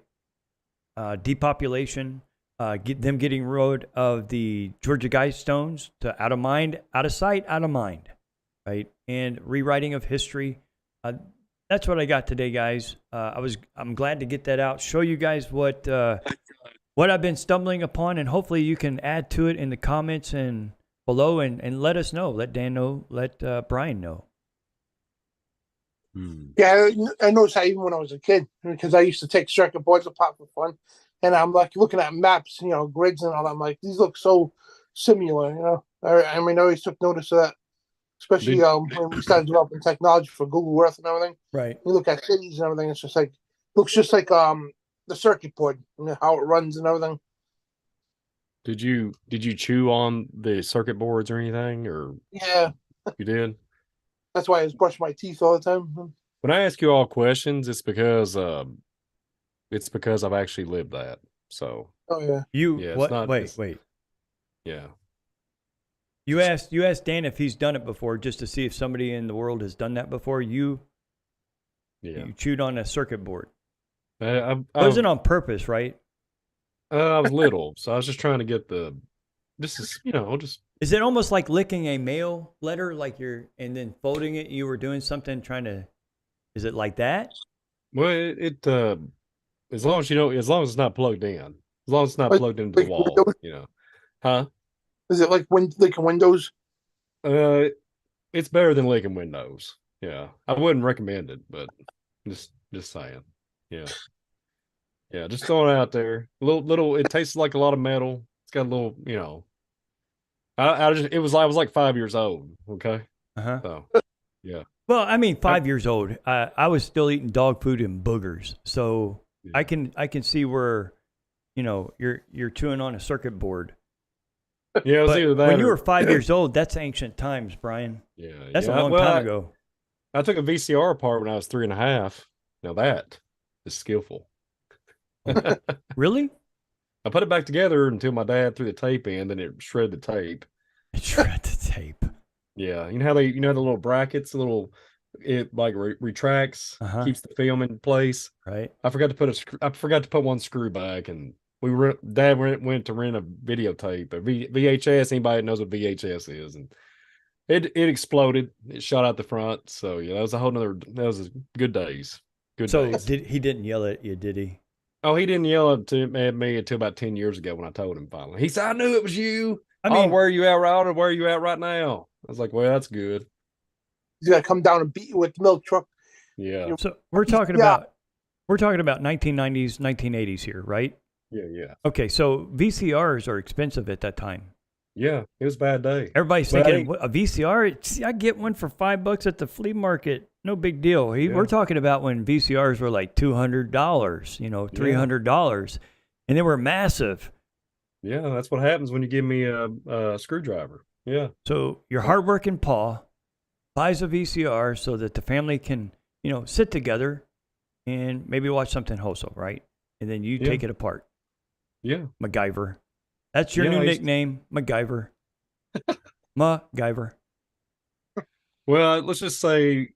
Depopulation, them getting rid of the Georgia Guidestones to out of mind, out of sight, out of mind, right? And rewriting of history. That's what I got today, guys. I'm glad to get that out, show you guys what I've been stumbling upon, and hopefully you can add to it in the comments and below and let us know. Let Dan know. Let Brian know. Yeah, I noticed that even when I was a kid, because I used to take circuit boards apart for fun, and I'm like looking at maps, grids and all that. I'm like, these look so similar, I always took notice of that, especially when we started developing technology for Google Earth and everything. Right. You look at cities and everything, it's just like looks just like the circuit board, how it runs and everything. Did you chew on the circuit boards or anything, or yeah, you did? That's why I just brush my teeth all the time. When I ask you all questions, it's because I've actually lived that. So. Oh yeah. What? Wait. Yeah. You asked Dan if he's done it before, just to see if somebody in the world has done that before. You chewed on a circuit board. It wasn't on purpose, right? I was little, so I was just trying to get just Is it almost like licking a mail letter, like and then folding it? You were doing something, trying to. Is it like that? Well, as long as as long as it's not plugged in, as long as it's not Like, plugged into the like wall, Windows? huh? Is it like Windows? Uh, it's better than licking windows. Yeah, I wouldn't recommend it, but just saying. Yeah, yeah, just throwing it out there. Little. It tastes like a lot of metal. It's got a little, I just it was I was like 5 years old. Okay, Uh huh. so yeah, Well, I mean, I, 5 years old. I was still eating dog food and boogers, so yeah, I can see where, you're chewing on a circuit board. yeah. It was But either when that you were or 5 years old, that's ancient times, Brian. yeah, That's a yeah. long Well, time ago. I took a VCR apart when I was 3.5. Now that is skillful. Oh, really? I put it back together until my dad threw the tape in, then it shredded the tape. Shred the tape. Yeah, you know how the little brackets, it like retracts, Uh huh. keeps the film in place. Right. I forgot to put one screw back, and Dad went to rent a videotape, VHS. Anybody knows what VHS is, and it exploded. It shot out the front. So yeah, that was good days. Good So days. he didn't yell at you, did he? Oh, he didn't yell at me until about 10 years ago when I told him finally. He said, I knew it was you. I Oh, mean, where are you at, Router? Where are you at right now? I was like, well, that's good. He's gonna come down and beat you with the milk truck. Yeah. so we're talking Yeah. about 1990s, 1980s here, right? Yeah. Yeah. Okay, so VCRs are expensive at that time. Yeah. It was a bad day. Everybody's But thinking a VCR. I get one for $5 at the flea market. No big deal. Yeah. We're talking about when VCRs were like $200, $300, and they were massive. Yeah. That's what happens when you give me a screwdriver. Yeah. So your hardworking pa buys a VCR so that the family can, sit together and maybe watch something wholesome, right? And then you Yeah. take it apart. Yeah. MacGyver. That's your Yeah, new nickname, MacGyver. MacGyver. Well, let's just say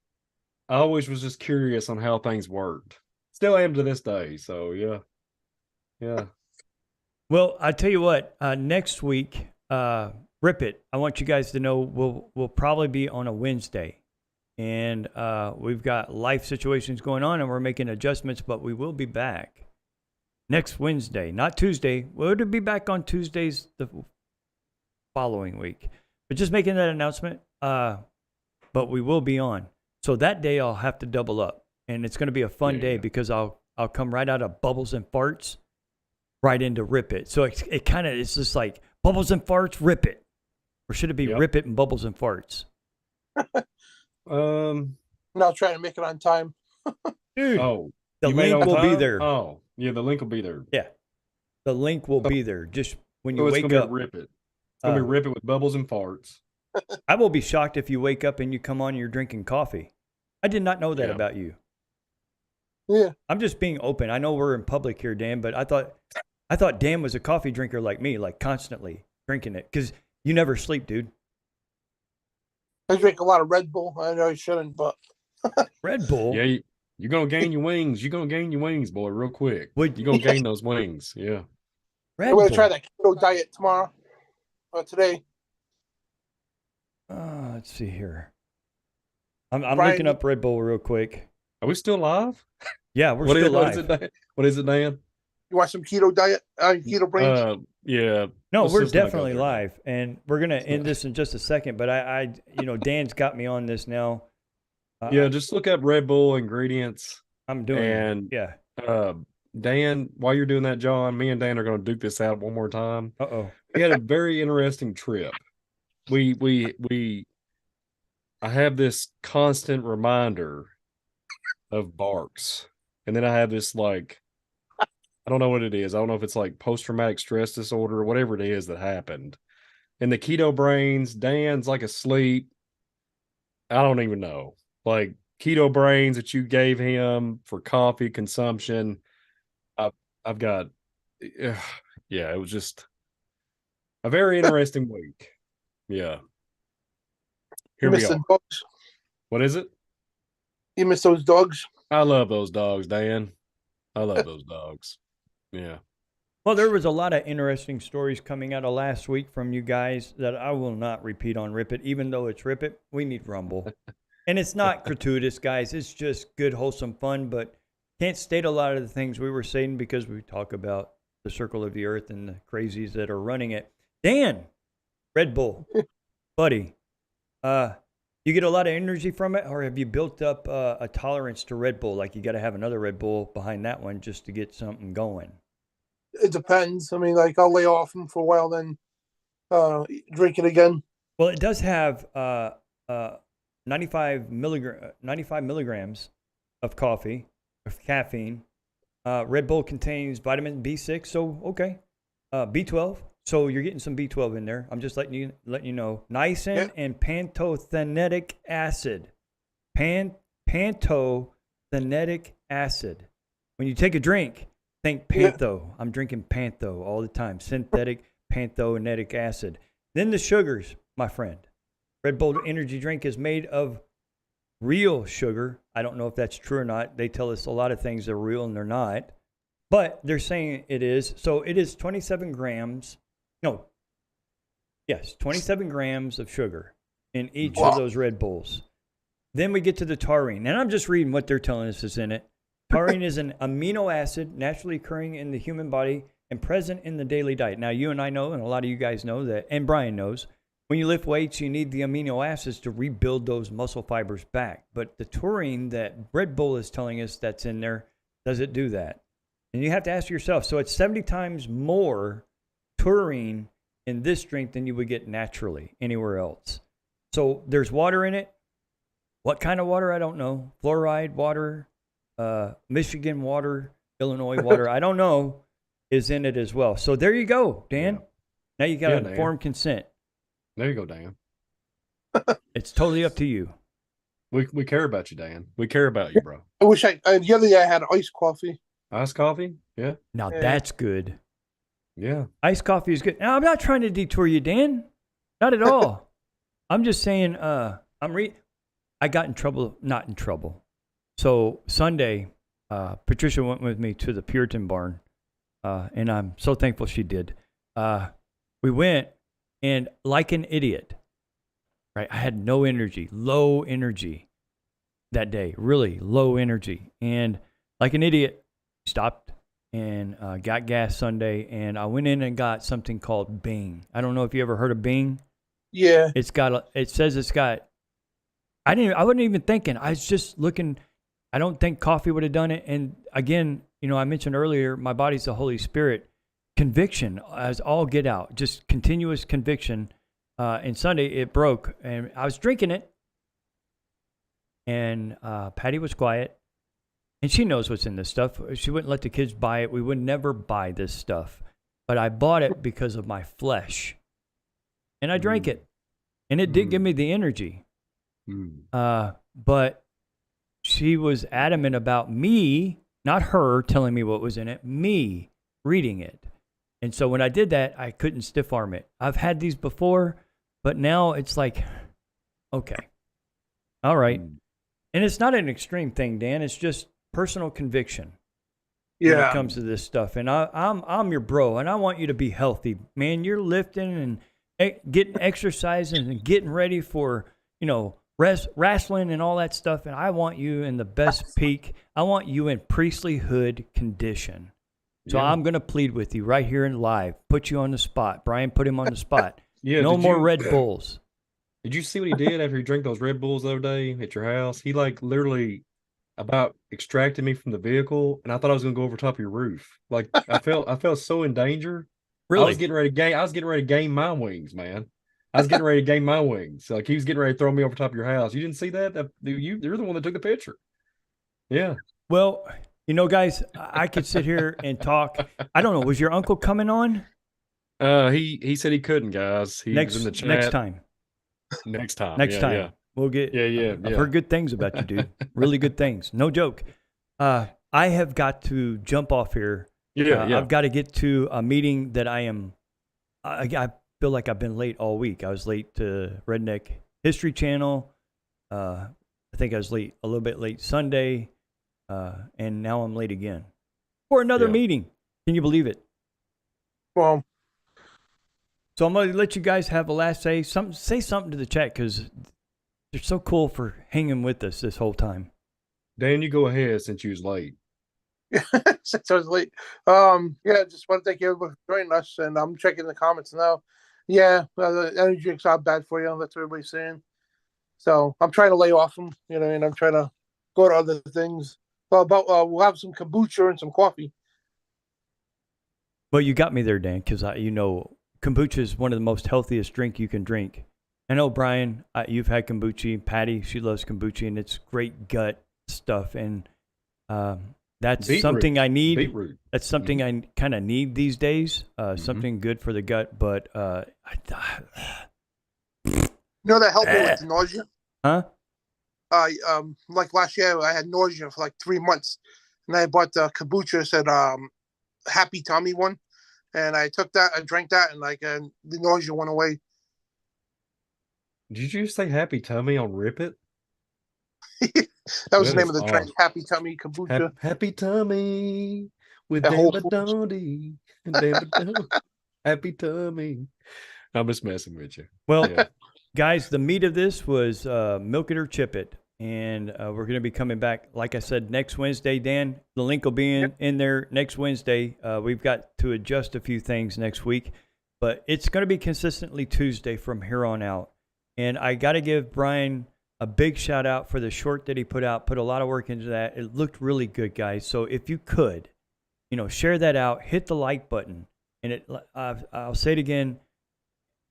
I always was just curious on how things worked. Still am to this day. So yeah. Yeah. Well, I tell you what. Next week, Rip It. I want you guys to know we'll probably be on a Wednesday, and we've got life situations going on, and we're making adjustments. But we will be back next Wednesday, not Tuesday. We'll be back on Tuesdays the following week. But just making that announcement. But we will be on. So that day I'll have to double up, and it's going to be a fun day because I'll come right out of bubbles and farts, right into Rip It. So it's just like bubbles and farts, Rip It, or should it be Rip It and bubbles and farts? Now trying to make it on time. Dude, Oh, the you made it link on will be time? there. Oh, yeah, the link will be there. Yeah, the link will be there. Just when you Oh, it's wake gonna up. be Rip It. It's gonna be Rip It with bubbles and farts. I will be shocked if you wake up and you come on and you're drinking coffee. I did not know that Yeah. about you. Yeah. I'm just being open. I know we're in public here, Dan, but I thought Dan was a coffee drinker like me, like constantly drinking it, because you never sleep, dude. I drink a lot of Red Bull. I know I shouldn't, but Red Bull. Yeah, you're gonna gain your wings. You're gonna gain your wings, boy, real quick. Would- You're gonna gain those wings. Yeah. Red I'm gonna Bull. try that keto diet tomorrow. Today. Let's see here. I'm Brian, looking up Red Bull real quick. Are we still live? Yeah, we're What still is live. it, Dan? What is it, Dan? You want some keto diet? Keto brains? Yeah. No, let's we're just not go definitely there. live, and we're gonna end this in just a second. But Dan's got me on this now. Yeah, just look up Red Bull ingredients. I'm doing And it. Yeah. Dan, while you're doing that, John, me and Dan are gonna duke this out one more time. Uh-oh. We had a very interesting trip. I have this constant reminder of barks. And then I have this I don't know what it is. I don't know if it's like post-traumatic stress disorder or whatever it is that happened. And the keto brains, Dan's like asleep. I don't even know. Like keto brains that you gave him for coffee consumption. I've got, yeah, it was just a very interesting week. Yeah. Here You we miss the are. dogs? What is it? You miss those dogs? I love those dogs, Dan. I love those dogs. Yeah. Well, there was a lot of interesting stories coming out of last week from you guys that I will not repeat on Rip It, even though it's Rip It. We need Rumble. And it's not gratuitous, guys. It's just good, wholesome fun, but can't state a lot of the things we were saying because we talk about the circle of the earth and the crazies that are running it. Dan, Red Bull, buddy, you get a lot of energy from it, or have you built up a tolerance to Red Bull? Like you got to have another Red Bull behind that one just to get something going. It depends. I mean, like I'll lay off them for a while, then drink it again. Well, it does have 95 milligrams of caffeine. Red Bull contains vitamin B6, so okay. B12, so you're getting some B12 in there. I'm just letting you know. Niacin and pantothenic acid. Pantothenic acid. When you take a drink, think Pantho. Yeah. I'm drinking Pantho all the time. Synthetic pantothenic acid. Then the sugars, my friend. Red Bull energy drink is made of real sugar. I don't know if that's true or not. They tell us a lot of things are real and they're not. But they're saying it is. So it is 27 grams. No. Yes, 27 grams of sugar in each of those Red Bulls. Then we get to the taurine. And I'm just reading what they're telling us is in it. Taurine is an amino acid naturally occurring in the human body and present in the daily diet. Now, you and I know, and a lot of you guys know that, and Brian knows, when you lift weights, you need the amino acids to rebuild those muscle fibers back. But the taurine that Red Bull is telling us that's in there, does it do that? And you have to ask yourself, so it's 70 times more taurine in this drink than you would get naturally anywhere else. So there's water in it. What kind of water? I don't know. Fluoride water, Michigan water, Illinois water, I don't know, is in it as well. So there you go, Dan. Yeah. Now you got informed consent. There you go, Dan. It's totally up to you. We care about you, Dan. We care about you, bro. I wish the other day I had iced coffee. Iced coffee? Yeah. Now that's good. Yeah. Iced coffee is good. Now I'm not trying to detour you, Dan. Not at all. I'm just saying I got in trouble, not in trouble. So Sunday, Patricia went with me to the Puritan barn, and I'm so thankful she did. We went, and like an idiot, right? I had no energy, low energy that day, really low energy. And like an idiot, stopped and got gas Sunday, and I went in and got something called Bing. I don't know if you ever heard of Bing. Yeah. It says it's got, I wasn't even thinking. I was just looking. I don't think coffee would have done it. And again, I mentioned earlier, my body's the Holy Spirit. Conviction as all get out, just continuous conviction. And Sunday it broke, and I was drinking it, and Patty was quiet, and she knows what's in this stuff. She wouldn't let the kids buy it. We would never buy this stuff, but I bought it because of my flesh, and I drank it, and it did give me the energy. But she was adamant about me, not her telling me what was in it, me reading it. And so when I did that, I couldn't stiff arm it. I've had these before, but now it's like, okay, all right. And it's not an extreme thing, Dan. It's just personal conviction when it comes to this stuff. And I'm your bro, and I want you to be healthy, man. You're lifting and getting exercising and getting ready for, wrestling and all that stuff. And I want you in the best peak. I want you in priestlyhood condition. So I'm going to plead with you right here in live. Put you on the spot. Brian put him on the spot. No more Red Bulls. Did you see what he did after he drank those Red Bulls the other day at your house? He literally about extracted me from the vehicle, and I thought I was going to go over top of your roof. Like I felt so in danger. Really? I was getting ready to gain my wings, man. I was getting ready to gain my wings. Like he was getting ready to throw me over top of your house. You didn't see that? You're the one that took the picture. Yeah. Well, guys, I could sit here and talk. I don't know. Was your uncle coming on? He said he couldn't, guys. He was in the chat. Next time. Next time. Yeah. We'll get. Yeah. I've heard good things about you, dude. Really good things. No joke. I have got to jump off here. Yeah. I've got to get to a meeting that I feel like I've been late all week. I was late to Redneck History Channel. I think I was a little bit late Sunday. And now I'm late again for another meeting. Can you believe it? Well, So I'm going to let you guys have a last say. Say something to the chat because they're so cool for hanging with us this whole time. Dan, you go ahead since you was late. since I was late. Just want to thank everybody for joining us, and I'm checking the comments now. Yeah, the energy drinks are bad for you. That's what everybody's saying. So I'm trying to lay off them, and I'm trying to go to other things. Well, we'll have some kombucha and some coffee. Well, you got me there, Dan, because kombucha is one of the most healthiest drink you can drink. I know, Brian, you've had kombucha. Patty, she loves kombucha, and it's great gut stuff. And that's Beetroot. something I need. Beetroot. That's something I kind of need these days. Something good for the gut. But that helped me with the nausea. Huh? Like last year, I had nausea for like 3 months, and I bought the kombucha. Said Happy Tummy one, and I took that. I drank that, and the nausea went away. Did you say Happy Tummy on Rip It? That was the name of the drink. Happy Tummy kombucha. Happy Tummy with That whole Dambadondy. Happy Tummy. I'm just messing with you. Well, Yeah. guys, the meat of this was Milk It or Chip It. And we're going to be coming back, like I said, next Wednesday. Dan, the link will be in there next Wednesday. We've got to adjust a few things next week, but it's going to be consistently Tuesday from here on out. And I got to give Brian a big shout out for the short that he put out. Put a lot of work into that. It looked really good, guys. So if you could, share that out, hit the like button. And I'll say it again.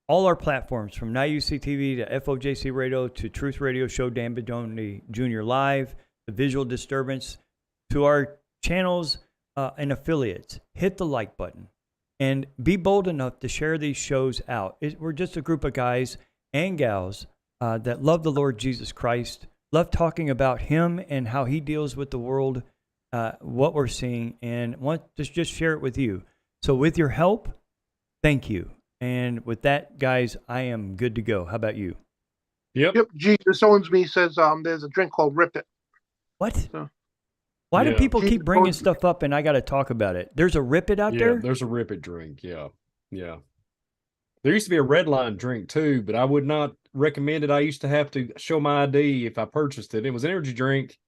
All our platforms, from NIUC TV to FOJC Radio to Truth Radio Show, Dan Bedoni Jr. Live, the Visual Disturbance, to our channels and affiliates, hit the like button and be bold enough to share these shows out. We're just a group of guys and gals that love the Lord Jesus Christ, love talking about Him and how He deals with the world, what we're seeing, and want to just share it with you. So with your help, thank you. And with that, guys, I am good to go. How about you? Yep. Jesus owns me. Says there's a drink called Rip It. What? So, Why do people Jesus keep bringing owns me. stuff up and I got to talk about it? There's a Rip It out there? There's a Rip It drink. Yeah. There used to be a Red Line drink too, but I would not recommend it. I used to have to show my ID if I purchased it. It was an energy drink.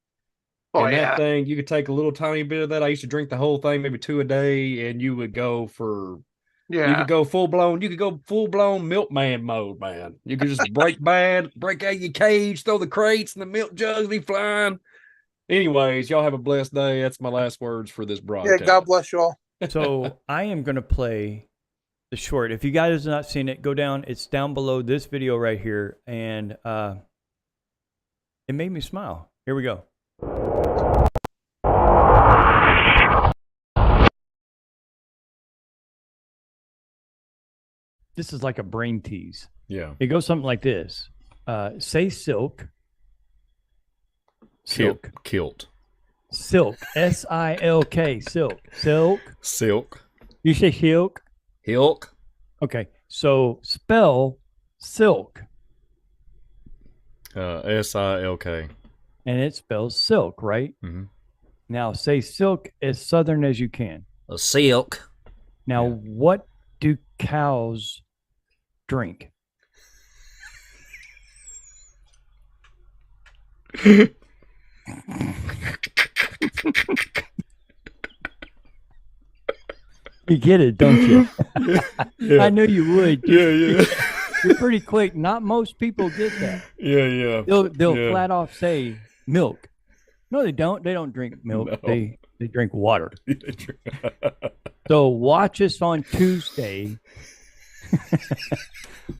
That thing, you could take a little tiny bit of that. I used to drink the whole thing, maybe 2 a day, and you would go for... Yeah. You could go full blown milkman mode, man. You could just break out your cage, throw the crates and the milk jugs be flying. Anyways, y'all have a blessed day. That's my last words for this broadcast. Yeah, God bless y'all. So I am going to play the short. If you guys have not seen it, go down. It's down below this video right here. And it made me smile. Here we go. This is like a brain tease. Yeah. It goes something like this. Say silk. Silk. Kilt. Silk. S-I-L-K. Silk. Silk. You say silk? Hilk. Okay. So spell silk. S-I-L-K. And it spells silk, right? Mm-hmm. Now say silk as southern as you can. A silk. Now, what do cows drink? You get it, don't you? Yeah. I knew you would. Yeah. You're pretty quick. Not most people get that. Yeah. They'll flat off say milk. No, they don't. They don't drink milk. No. They drink water. So watch us on Tuesday.